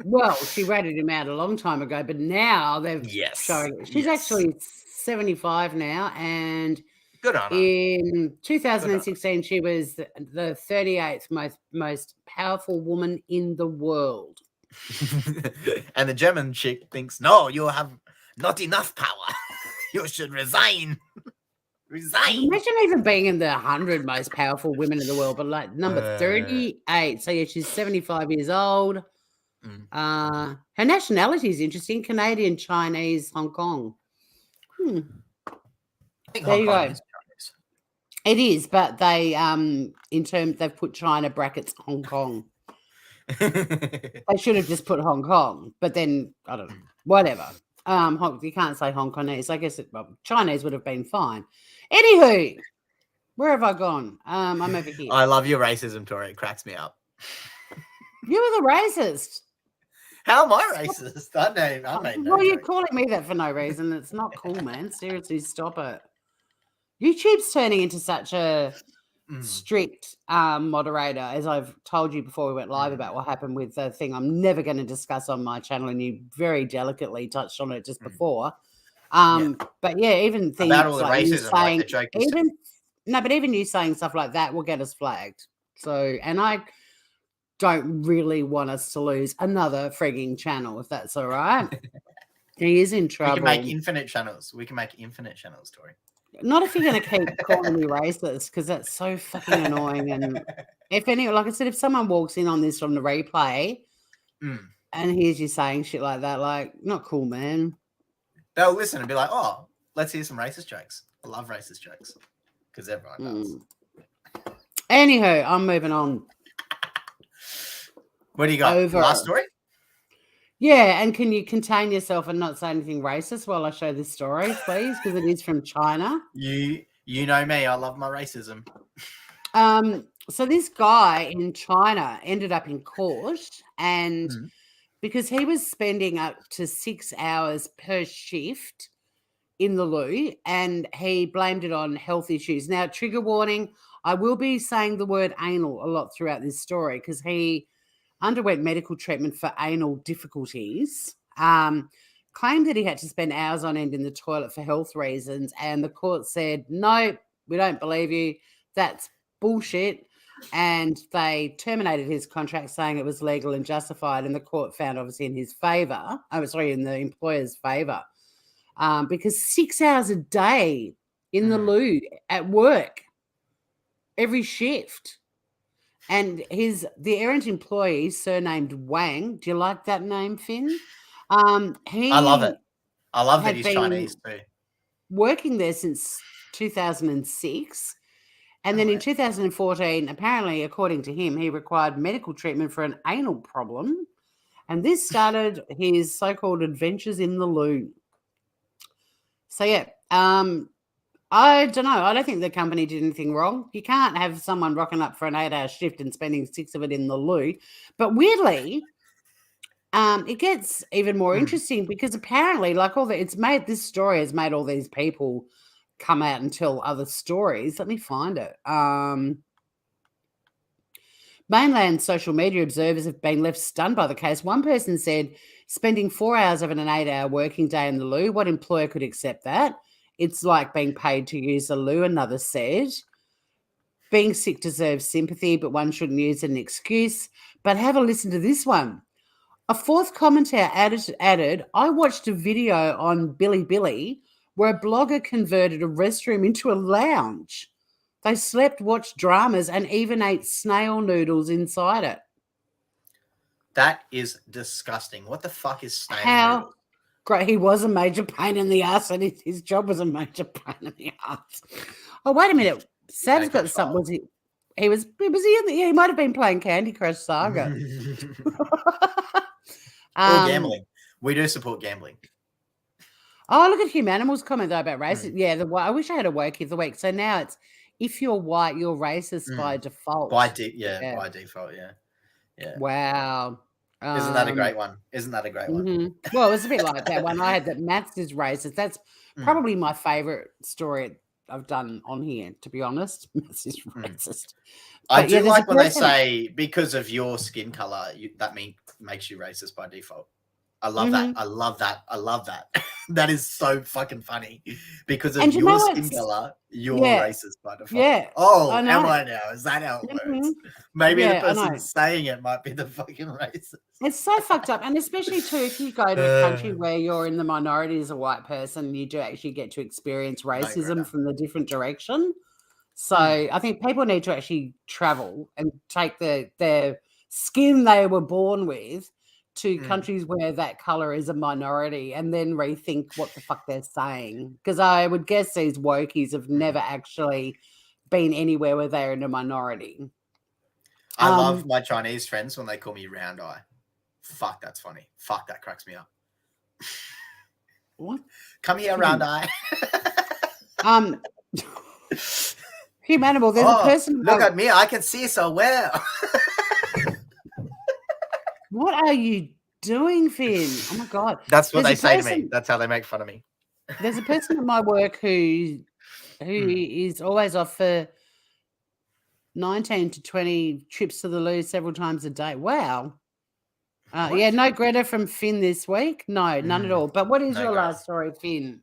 Well, she ratted him out a long time ago, but now they've shown she's actually 75 now, and good on her. In 2016, she was the 38th most powerful woman in the world. And the German chick thinks, no, you have not enough power. You should resign. Resign. Imagine even being in the 100 most powerful women in the world, but like number 38. So yeah, she's 75 years old. Her nationality is interesting: Canadian, Chinese, Hong Kong. I think there Hong you Kong go. is Chinese. It is, but they they've put China brackets Hong Kong. They should have just put Hong Kong, but then I don't know. Whatever. You can't say Hong Kongese. I guess Chinese would have been fine. Anywho, where have I gone? I'm over here. I love your racism, Tori. It cracks me up. You were the racist. How am I racist? I made no Well, you're joke. calling me that for no reason. It's not cool, man. Seriously, stop it. YouTube's turning into such a strict moderator, as I've told you before we went live about what happened with the thing I'm never going to discuss on my channel, and you very delicately touched on it just before. But yeah, even things about all the like racism, saying, like the joke. even you saying stuff like that will get us flagged. So, and I don't really want us to lose another frigging channel, if that's all right. He is in trouble. We can make infinite channels. Tori. Not if you're going to keep calling me racist, because that's so fucking annoying. And if like I said, if someone walks in on this from the replay and hears you saying shit like that, like, not cool, man. They'll listen and be like, oh, let's hear some racist jokes. I love racist jokes because everyone does. Anywho, I'm moving on. What do you got? Last story? Yeah, and can you contain yourself and not say anything racist while I show this story, please? Because it is from China. You know me. I love my racism. So this guy in China ended up in court, and because he was spending up to 6 hours per shift in the loo, and he blamed it on health issues. Now, trigger warning, I will be saying the word anal a lot throughout this story because he underwent medical treatment for anal difficulties, claimed that he had to spend hours on end in the toilet for health reasons, and the court said, no, we don't believe you. That's bullshit. And they terminated his contract, saying it was legal and justified, and the court found obviously in his favour, in the employer's favour, because 6 hours a day in the loo at work, every shift. And the errant employee, surnamed Wang. Do you like that name, Finn? He I love it. I love that had he's been Chinese too. working there since 2006. And then in 2014, apparently, according to him, he required medical treatment for an anal problem. And this started his so-called adventures in the loo. So, yeah, I don't know. I don't think the company did anything wrong. You can't have someone rocking up for an 8-hour shift and spending 6 of it in the loo. But weirdly, it gets even more interesting because apparently, like this story has made all these people come out and tell other stories. Let me find it. Mainland social media observers have been left stunned by the case. One person said, spending 4 hours of an 8-hour working day in the loo, what employer could accept that? It's like being paid to use the loo, another said. Being sick deserves sympathy, but one shouldn't use it as an excuse. But have a listen to this one. A fourth commentator added, I watched a video on Bilibili where a blogger converted a restroom into a lounge. They slept, watched dramas, and even ate snail noodles inside it. That is disgusting. What the fuck is snail noodles? Great. He was a major pain in the ass, and his job was a major pain in the ass. Oh, wait a minute. Sav's got something. He might have been playing Candy Crush Saga. Or gambling. We do support gambling. Oh, look at Humanimal's comment though about racism. Yeah, I wish I had a woke of the week. So now it's if you're white, you're racist by default. By default, yeah. Wow. Isn't that a great one? One? Well, it was a bit like that one I had that maths is racist. That's probably my favorite story I've done on here, to be honest. Maths is racist. I do like when they say because of your skin color, that makes you racist by default. I love that. I love that. That is so fucking funny. Because of your skin color, you're racist by default. Yeah. Oh, am I now? Is that how it works? Maybe the person saying it might be the fucking racist. It's so fucked up. And especially too, if you go to a country where you're in the minority as a white person, you do actually get to experience racism from the different direction. So I think people need to actually travel and take their skin they were born with to countries where that color is a minority and then rethink what the fuck they're saying. Because I would guess these wokies have never actually been anywhere where they're in a minority. I love my Chinese friends when they call me round eye. Fuck, that's funny. Fuck, that cracks me up. What? Come here, round eye. Humanimal, there's a person. Look at me, I can see so well. What are you doing, Finn? Oh my God. That's what they say to me. That's how they make fun of me. There's a person at my work who is always off for 19 to 20 trips to the loo several times a day. Wow. Yeah, no Greta from Finn this week. No, none at all. But what is your last story, Finn?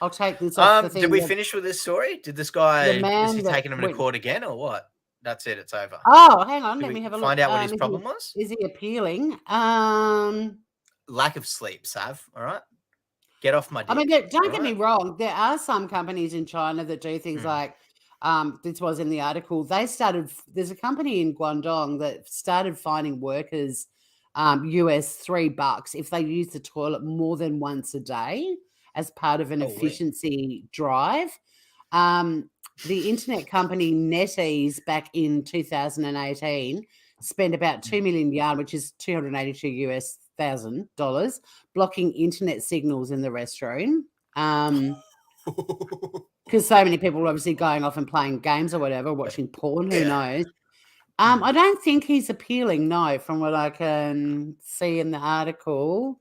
I'll take this off the thing. Did we finish with this story? Did this guy, is he taking him to court again or what? That's it. It's over. Oh, hang on. Let me have a look. Find out what his problem was. Is he appealing? Lack of sleep, Sav. All right. Get off my dick. I mean, don't get me wrong. There are some companies in China that do things like, this was in the article. There's a company in Guangdong that started finding workers US $3 if they use the toilet more than once a day as part of an efficiency drive. The internet company NetEase back in 2018 spent about 2 million yuan, which is $282,000, blocking internet signals in the restroom. Because so many people were obviously going off and playing games or whatever, watching porn, who knows. I don't think he's appealing, no, from what I can see in the article.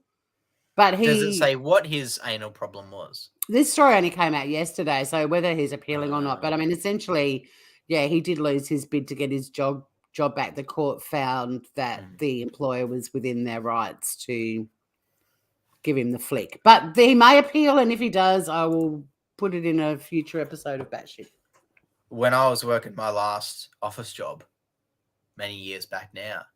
But does it say what his anal problem was? This story only came out yesterday, so whether he's appealing or not. But I mean, essentially, yeah, he did lose his bid to get his job back. The court found that the employer was within their rights to give him the flick. But he may appeal, and if he does, I will put it in a future episode of Batshit. When I was working my last office job, many years back now,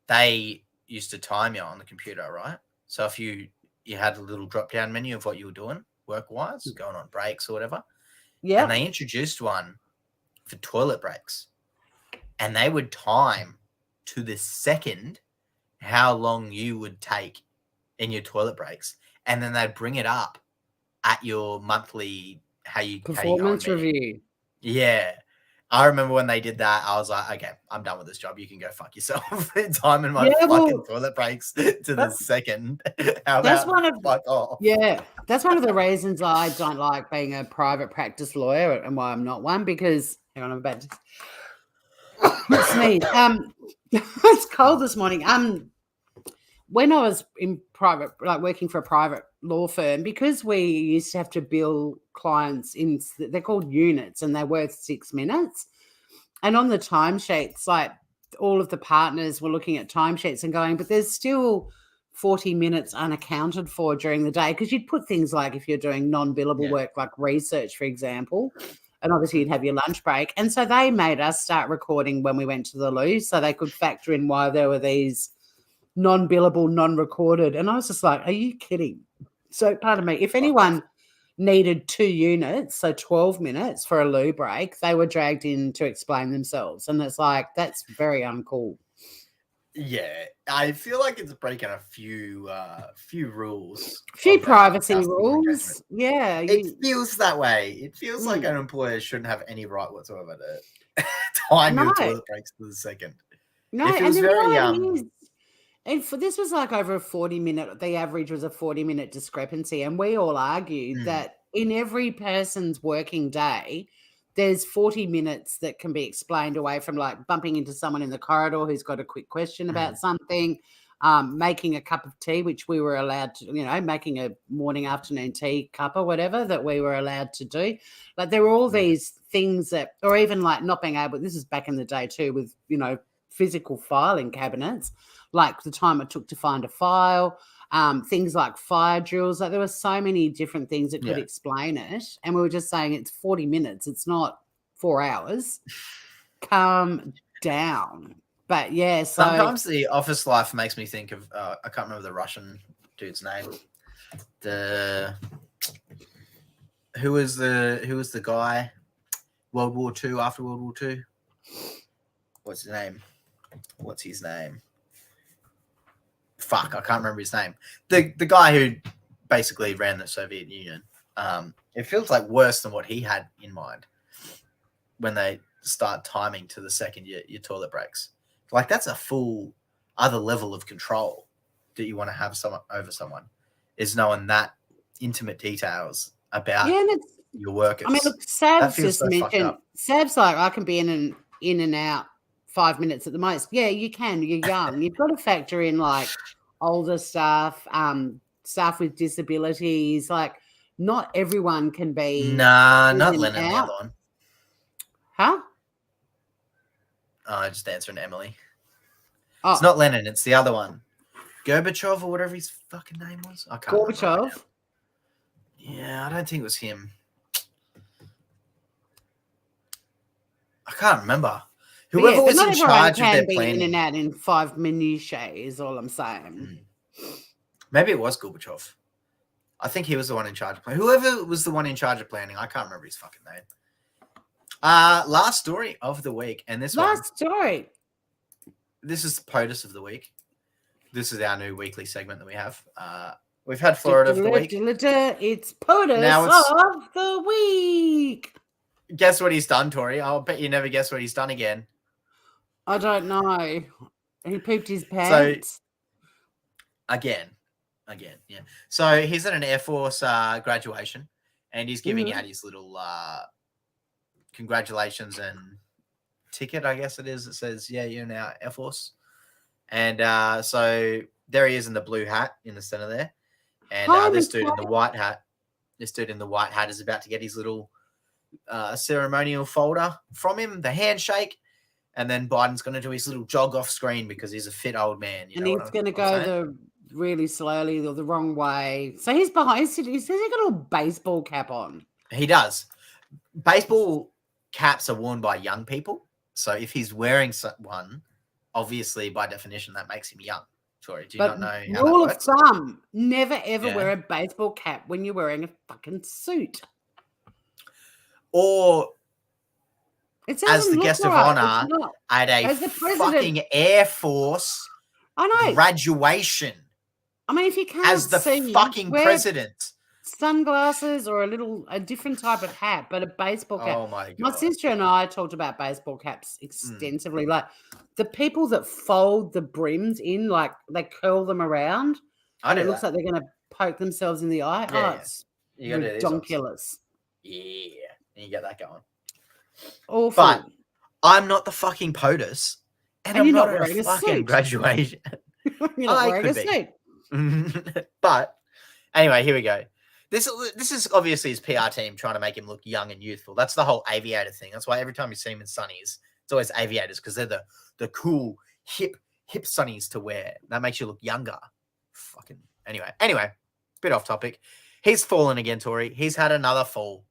they used to time you on the computer, right? So if you had a little drop-down menu of what you were doing work-wise, going on breaks or whatever. Yeah. And they introduced one for toilet breaks. and they would time to the second how long you would take in your toilet breaks, and then they'd bring it up at your monthly Performance review. Yeah. I remember when they did that, I was like, okay, I'm done with this job. You can go fuck yourself. Timing my fucking toilet breaks to the second. How about fuck off? Yeah, that's one of the reasons I don't like being a private practice lawyer and why I'm not one, because hang on, I'm about to sneeze. It's cold this morning. When I was in private, like working for a private law firm, because we used to have to bill clients in, they're called units and they're worth 6 minutes. And on the timesheets, like all of the partners were looking at timesheets and going, but there's still 40 minutes unaccounted for during the day, because you'd put things like if you're doing non-billable work, like research, for example, and obviously you'd have your lunch break. And so they made us start recording when we went to the loo so they could factor in why there were these non-billable, non-recorded. And I was just like, are you kidding? So pardon me, if anyone needed 2 units, so 12 minutes for a loo break, they were dragged in to explain themselves. And it's like, that's very uncool. Yeah, I feel like it's breaking a few rules. A few privacy rules. Yeah. It feels that way. It feels like an employer shouldn't have any right whatsoever to time your toilet breaks to the second. No, it feels very and this was like over a 40-minute, the average was a 40-minute discrepancy. And we all argued that in every person's working day, there's 40 minutes that can be explained away from like bumping into someone in the corridor who's got a quick question about something, making a cup of tea, which we were allowed to, making a morning, afternoon tea cup or whatever that we were allowed to do. Like there were all these things that, or even like not being able, this is back in the day too with, physical filing cabinets, like the time it took to find a file, things like fire drills. Like there were so many different things that could explain it. And we were just saying it's 40 minutes. It's not 4 hours. Calm down. But yeah, so sometimes the office life makes me think of I can't remember the Russian dude's name. Who was the guy World War II, after World War II? What's his name? Fuck, I can't remember his name. The guy who basically ran the Soviet Union. It feels like worse than what he had in mind when they start timing to the second your toilet breaks. Like that's a full other level of control that you want to have over someone, is knowing that intimate details about your workers. I mean, look, Sab's just mentioned. Sab's like, I can be in and out 5 minutes at the most. Yeah, you can. You're young. You've got to factor in like older staff, staff with disabilities. Like, not everyone can be. Nah, not Lennon. The other one. Huh? I just answering Emily. Oh. It's not Lennon. It's the other one. Gorbachev or whatever his fucking name was. I can't. Gorbachev. Yeah, I don't think it was him. I can't remember. Whoever was in charge of their planning. Be in and out in 5 minutiae is all I'm saying. Maybe it was Gorbachev. I think he was the one in charge of planning. Whoever was the one in charge of planning, I can't remember his fucking name. Last story of the week, and this story. This is POTUS of the week. This is our new weekly segment that we have. We've had Florida of the week. It's POTUS of the week. Guess what he's done, Tori? I'll bet you never guess what he's done again. I don't know. He pooped his pants. So, again, yeah. So he's at an Air Force graduation, and he's giving out his little congratulations and ticket, I guess it is. It says, yeah, you're now Air Force. And so there he is in the blue hat in the center there. And this dude in the white hat is about to get his little ceremonial folder from him, the handshake. And then Biden's going to do his little jog off screen because he's a fit old man. And he's going to go really slowly or the wrong way. So he's behind. He says he's got a little baseball cap on. He does. Baseball caps are worn by young people. So if he's wearing one, obviously by definition, that makes him young. Sorry, do you not know how rule that of works? thumb, never ever wear a baseball cap when you're wearing a fucking suit. Or It as doesn't the look guest of right. It's honor not. at a As the president- fucking Air Force I know. graduation I mean, if you can't as the see, fucking wear president. sunglasses or a different type of hat, but a baseball cap. Oh my My God. sister and I talked about baseball caps extensively. Like the people that fold the brims in, like they curl them around, and it looks like they're going to poke themselves in the eye. Yeah, Oh, yeah. it's You gotta do these ones. ridiculous. Yeah, and you get that going. Awful. But I'm not the fucking POTUS, and I'm you're not not at wearing a a fucking suit. graduation. You're not I wearing a could be. suit. But anyway, here we go. This is obviously his PR team trying to make him look young and youthful. That's the whole aviator thing. That's why every time you see him in sunnies, it's always aviators because they're the cool hip sunnies to wear. That makes you look younger. Fucking anyway, bit off topic. He's fallen again, Tori. He's had another fall.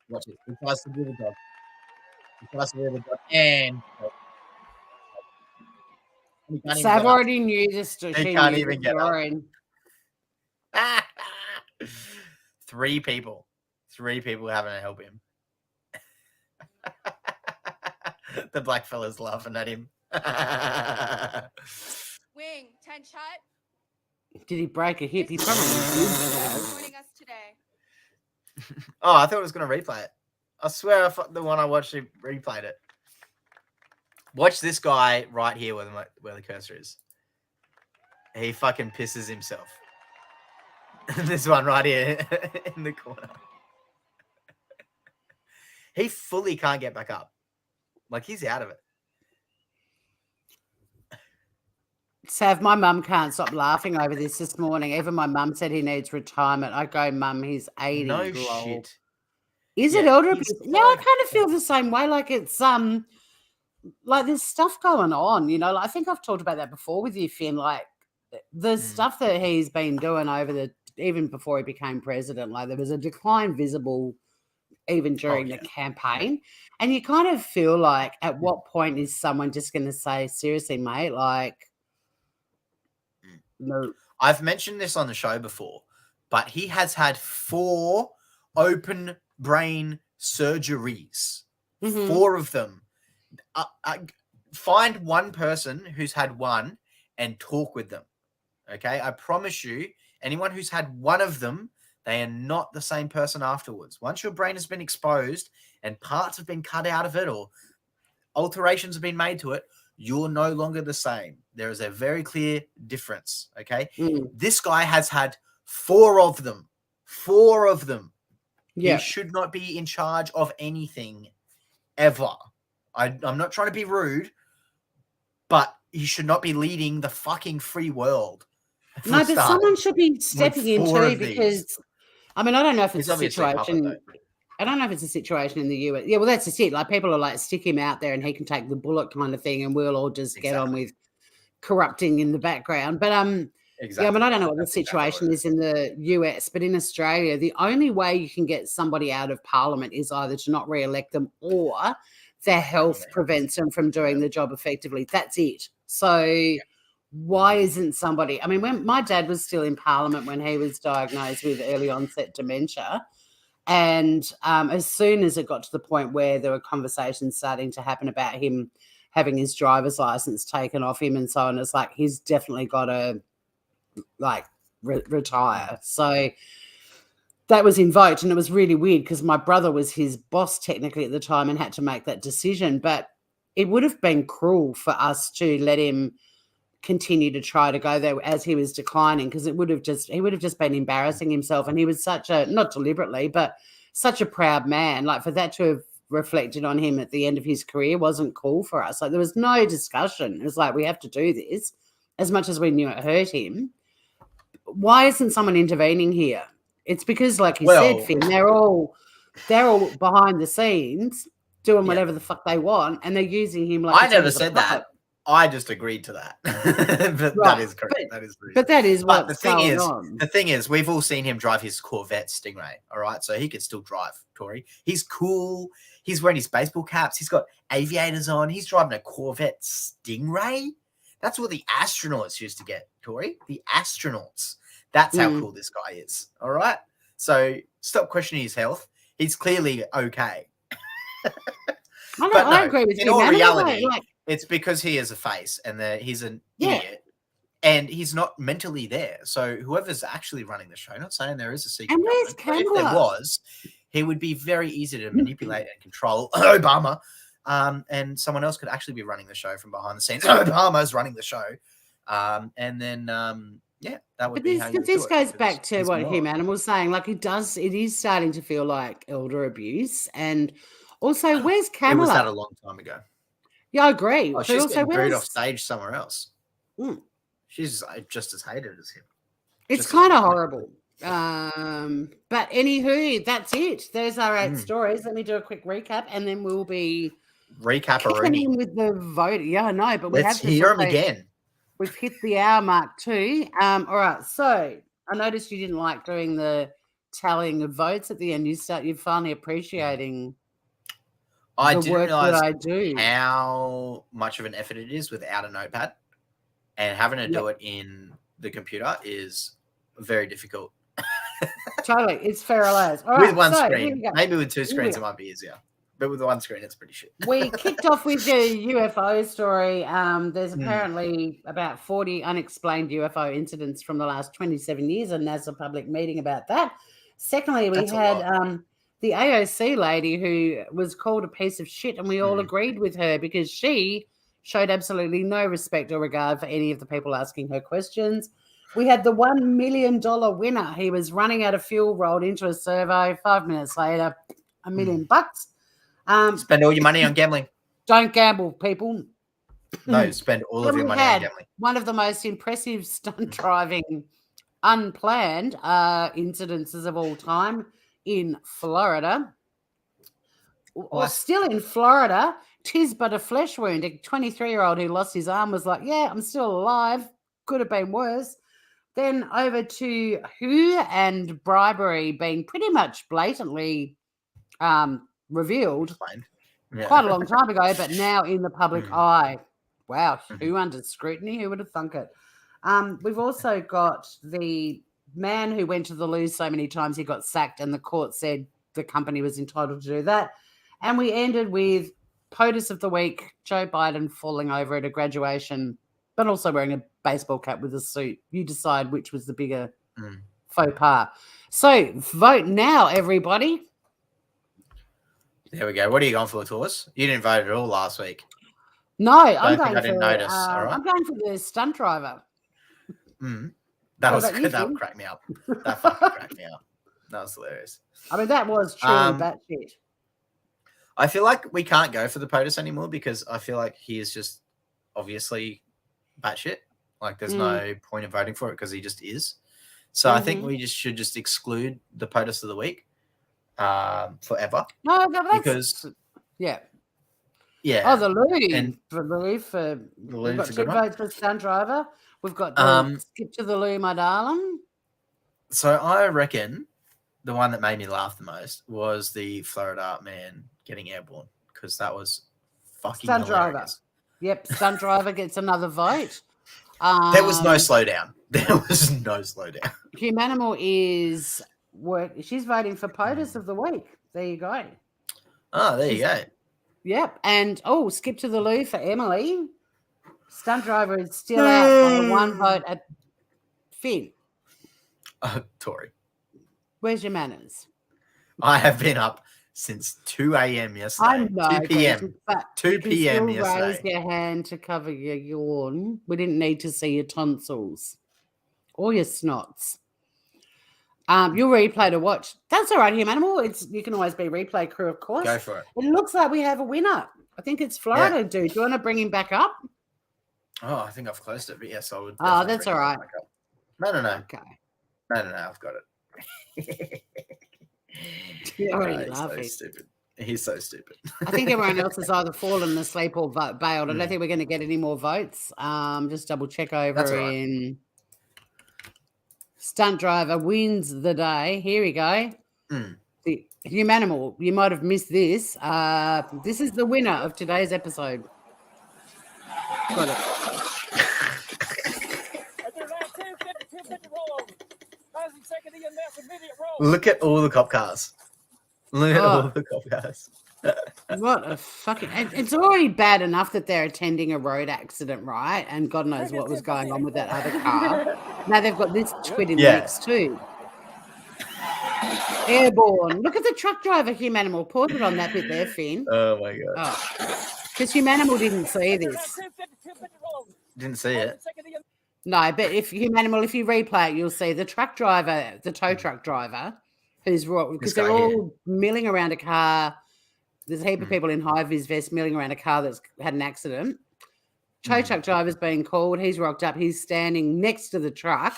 Watch it. He tries to do the dog. And Sav already knew this. She can't knew even the get up. story. Three people having to help him. The black fella's laughing at him. Wing, 10 shot. Did he break a hip? He probably did. Joining us today. Oh, I thought it was going to replay it. I swear the one I watched, he replayed it. Watch this guy right here where the cursor is. He fucking pisses himself. This one right here in the corner. He fully can't get back up. Like, he's out of it. Sav, my mum can't stop laughing over this morning. Even my mum said he needs retirement. I go, Mum, he's 80. No lol. shit. Is it elder abuse? No, I kind of feel the same way. Like it's like there's stuff going on, you know. Like, I think I've talked about that before with you, Finn. Like the stuff that he's been doing even before he became president. Like there was a decline visible even during the campaign, and you kind of feel like at what point is someone just going to say, "Seriously, mate, like." No. I've mentioned this on the show before, but he has had 4 open brain surgeries. 4 of them. Find one person who's had one and talk with them. Okay? I promise you, anyone who's had one of them, they are not the same person afterwards. Once your brain has been exposed and parts have been cut out of it or alterations have been made to it, you're no longer the same. There is a very clear difference, okay? This guy has had 4 of them. 4 of them. Yeah. He should not be in charge of anything ever. I'm not trying to be rude, but he should not be leading the fucking free world. No, but someone should be stepping in too because, I mean, I don't know if it's a situation. I don't know if it's a situation in the US. Yeah, well, that's just it. Like people are like, stick him out there and he can take the bullet kind of thing, and we'll all just get on with corrupting in the background. But yeah, I mean, I don't know what the situation is in the US, but in Australia, the only way you can get somebody out of Parliament is either to not re-elect them or their health prevents them from doing the job effectively. That's it. So why isn't somebody? I mean, when my dad was still in Parliament when he was diagnosed with early onset dementia. And as soon as it got to the point where there were conversations starting to happen about him having his driver's license taken off him and so on, it's like he's definitely got to retire. So that was invoked, and it was really weird because my brother was his boss technically at the time and had to make that decision. But it would have been cruel for us to let him continue to try to go there as he was declining, because he would have just been embarrassing himself, and he was such a, not deliberately, but such a proud man. Like for that to have reflected on him at the end of his career wasn't cool for us. Like there was no discussion. It was like, we have to do this, as much as we knew it hurt him. Why isn't someone intervening here? It's because, like you said, Finn, they're all behind the scenes doing whatever the fuck they want, and they're using him like I never said that. I just agreed to that. But that is correct. But that is what the thing is, we've all seen him drive his Corvette Stingray, all right? So he could still drive, Tori. He's cool. He's wearing his baseball caps. He's got aviators on. He's driving a Corvette Stingray. That's what the astronauts used to get, Tori. The astronauts. That's how cool this guy is, all right? So stop questioning his health. He's clearly okay. I agree with in you. all man. reality, Like, it's because he is a face and he's an Yeah. idiot. And he's not mentally there. So whoever's actually running the show, not saying there is a secret And where's government, but if there Kamala? was, he would be very easy to manipulate and control Obama. And someone else could actually be running the show from behind the scenes. Obama's running the show. And then, that would But be this, how you but would this do it, goes back to he's what more. Hugh Mann was saying. Like it is starting to feel like elder abuse. And also, where's It was that a Kamala? long time ago. Yeah, I agree. Oh, But she's also, getting booed off where's stage somewhere else. Mm. She's just as hated as him. It's Just as kind of much. horrible. But anywho, that's it. There's our 8 stories. Let me do a quick recap, and then we'll be kicking Recap-a-rooney. in with the vote. Yeah, I know, but we Let's have to hear him sort of- again. We've hit the hour mark too. All right. So I noticed you didn't like doing the tallying of votes at the end. You're finally appreciating I the didn't work that realize I do. how much of an effort it is without a notepad, and having to do it in the computer is very difficult. Totally. It's fair as. All With right, one so, here screen, we go. maybe with 2 Here we screens, go. it might be easier. But with one screen, it's pretty shit. We kicked off with the UFO story. There's apparently about 40 unexplained UFO incidents from the last 27 years, a NASA public meeting about that. Secondly, we That's a had lot. the AOC lady who was called a piece of shit, and we all agreed with her because she showed absolutely no respect or regard for any of the people asking her questions. We had the $1 million winner. He was running out of fuel, rolled into a servo. 5 minutes later, $1 million. Spend all your money on gambling. Don't gamble, people. No, spend all of Then your we money on had gambling. one of the most impressive stunt driving, unplanned incidences of all time in Florida. Or still in Florida, tis but a flesh wound. A 23-year-old who lost his arm was like, yeah, I'm still alive. Could have been worse. Then over to who and bribery being pretty much blatantly revealed quite a long time ago, but now in the public eye. Wow, who under scrutiny? Who would have thunk it? We've also got the man who went to the loo so many times he got sacked, and the court said the company was entitled to do that. And we ended with POTUS of the week, Joe Biden falling over at a graduation, but also wearing a baseball cap with a suit. You decide which was the bigger faux pas. So vote now, everybody. There we go. What are you going for, Taurus? You didn't vote at all last week. No, I'm going I didn't for. notice. All right. I'm going for the stunt driver. That What about you, that Finn? cracked me up. That fucking cracked me up. That was hilarious. I mean, that was truly batshit. I feel like we can't go for the POTUS anymore because I feel like he is just obviously batshit. Like there's no point in voting for it because he just is. So I think we should just exclude the POTUS of the week forever. No, that's because yeah. Yeah. Oh, the Lou And for Lou for the we've got Lou's a 2 good one. votes for stunt driver. We've got the skip to the Lou, my darling. So I reckon the one that made me laugh the most was the Florida man getting airborne because that was fucking Stunt hilarious. driver. Yep, stunt driver gets another vote. There was no slowdown. There was no slowdown. Humanimal is she's voting for POTUS of the week. There you go. Oh, there you go. Yep. And skip to the Lou for Emily. Stunt driver is still out by 1 vote at Finn. Tori. Where's your manners? I have been up since 2 a.m. yesterday. I know. 2 p.m. But 2 you can p.m. still yesterday. raise your hand to cover your yawn. We didn't need to see your tonsils or your snots. You'll replay to watch. That's all right, Humanimal. You can always be replay crew, of course. Go for it. It looks like we have a winner. I think it's Florida, dude. Do you want to bring him back up? Oh, I think I've closed it, but yes, I would. Oh, definitely that's bring all it right. back up. No. Okay. No, I've got it. You're already He's laughing. so stupid. He's so stupid. I think everyone else has either fallen asleep or bailed. I don't think we're going to get any more votes. Just double check over That's all right. in stunt driver wins the day. Here we go. The Humanimal, you might have missed this. This is the winner of today's episode. Got it. Look at all the cop cars. Look at all the cop cars. What a fucking... It's already bad enough that they're attending a road accident, right? And God knows what was going on with that other car. Now they've got this twit in the mix too. Airborne. Look at the truck driver, Humanimal. Pause it on that bit there, Finn. Oh, my God. Because Humanimal didn't see this. Didn't see it. No, but if you replay it, you'll see the truck driver, the tow truck driver, who's because they're all milling around a car. There's a heap of people in high-vis vests milling around a car that's had an accident. Tow truck driver's been called. He's rocked up. He's standing next to the truck,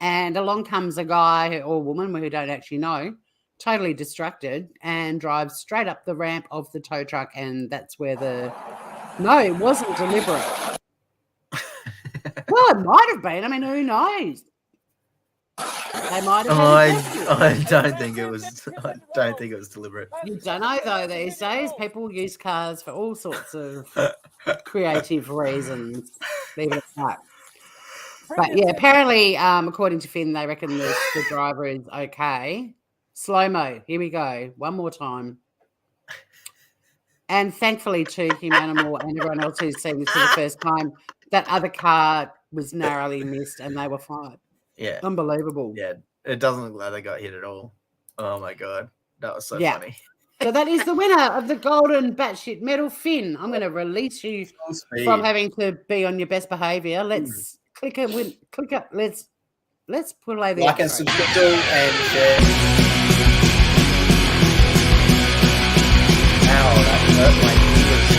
and along comes a guy or woman who don't actually know, totally distracted, and drives straight up the ramp of the tow truck, and that's where No, it wasn't deliberate. Well, it might have been. I mean, who knows? They might have. I don't think it was. I don't think it was deliberate. You don't know though. These days, people use cars for all sorts of creative reasons. Leave it at that. But yeah, apparently, according to Finn, they reckon the driver is okay. Slow mo. Here we go. One more time. And thankfully, to Humanimal and everyone else who's seen this for the first time, that other car was narrowly missed and they were fine. Yeah. Unbelievable. Yeah. It doesn't look like they got hit at all. Oh, my God. That was so funny. So that is the winner of the Golden Batshit Medal, Finn. I'm going to release you from having to be on your best behaviour. Let's click it. Let's put away the like and subscribe and share. Ow, that hurt my fingers.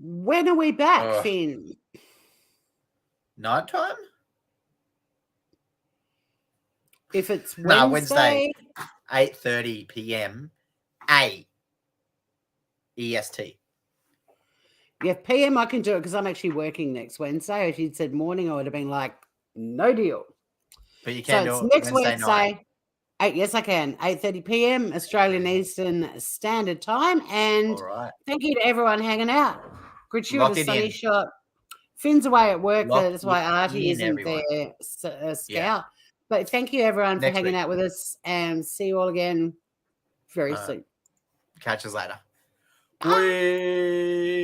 When are we back, Finn? Night time? If it's Wednesday. No, Wednesday, 8:30 p.m. EST. Yeah, PM I can do it because I'm actually working next Wednesday. If you'd said morning, I would have been like, no deal. But you can do it next Wednesday night. Yes, I can. 8:30 p.m. Australian Eastern Standard Time. And thank you to everyone hanging out. Gratuitous sunny shot. Finn's away at work. That's why Artie isn't there, Scout. Yeah. But thank you, everyone, for hanging out with us. And see you all again very soon. Catch us later. Bye.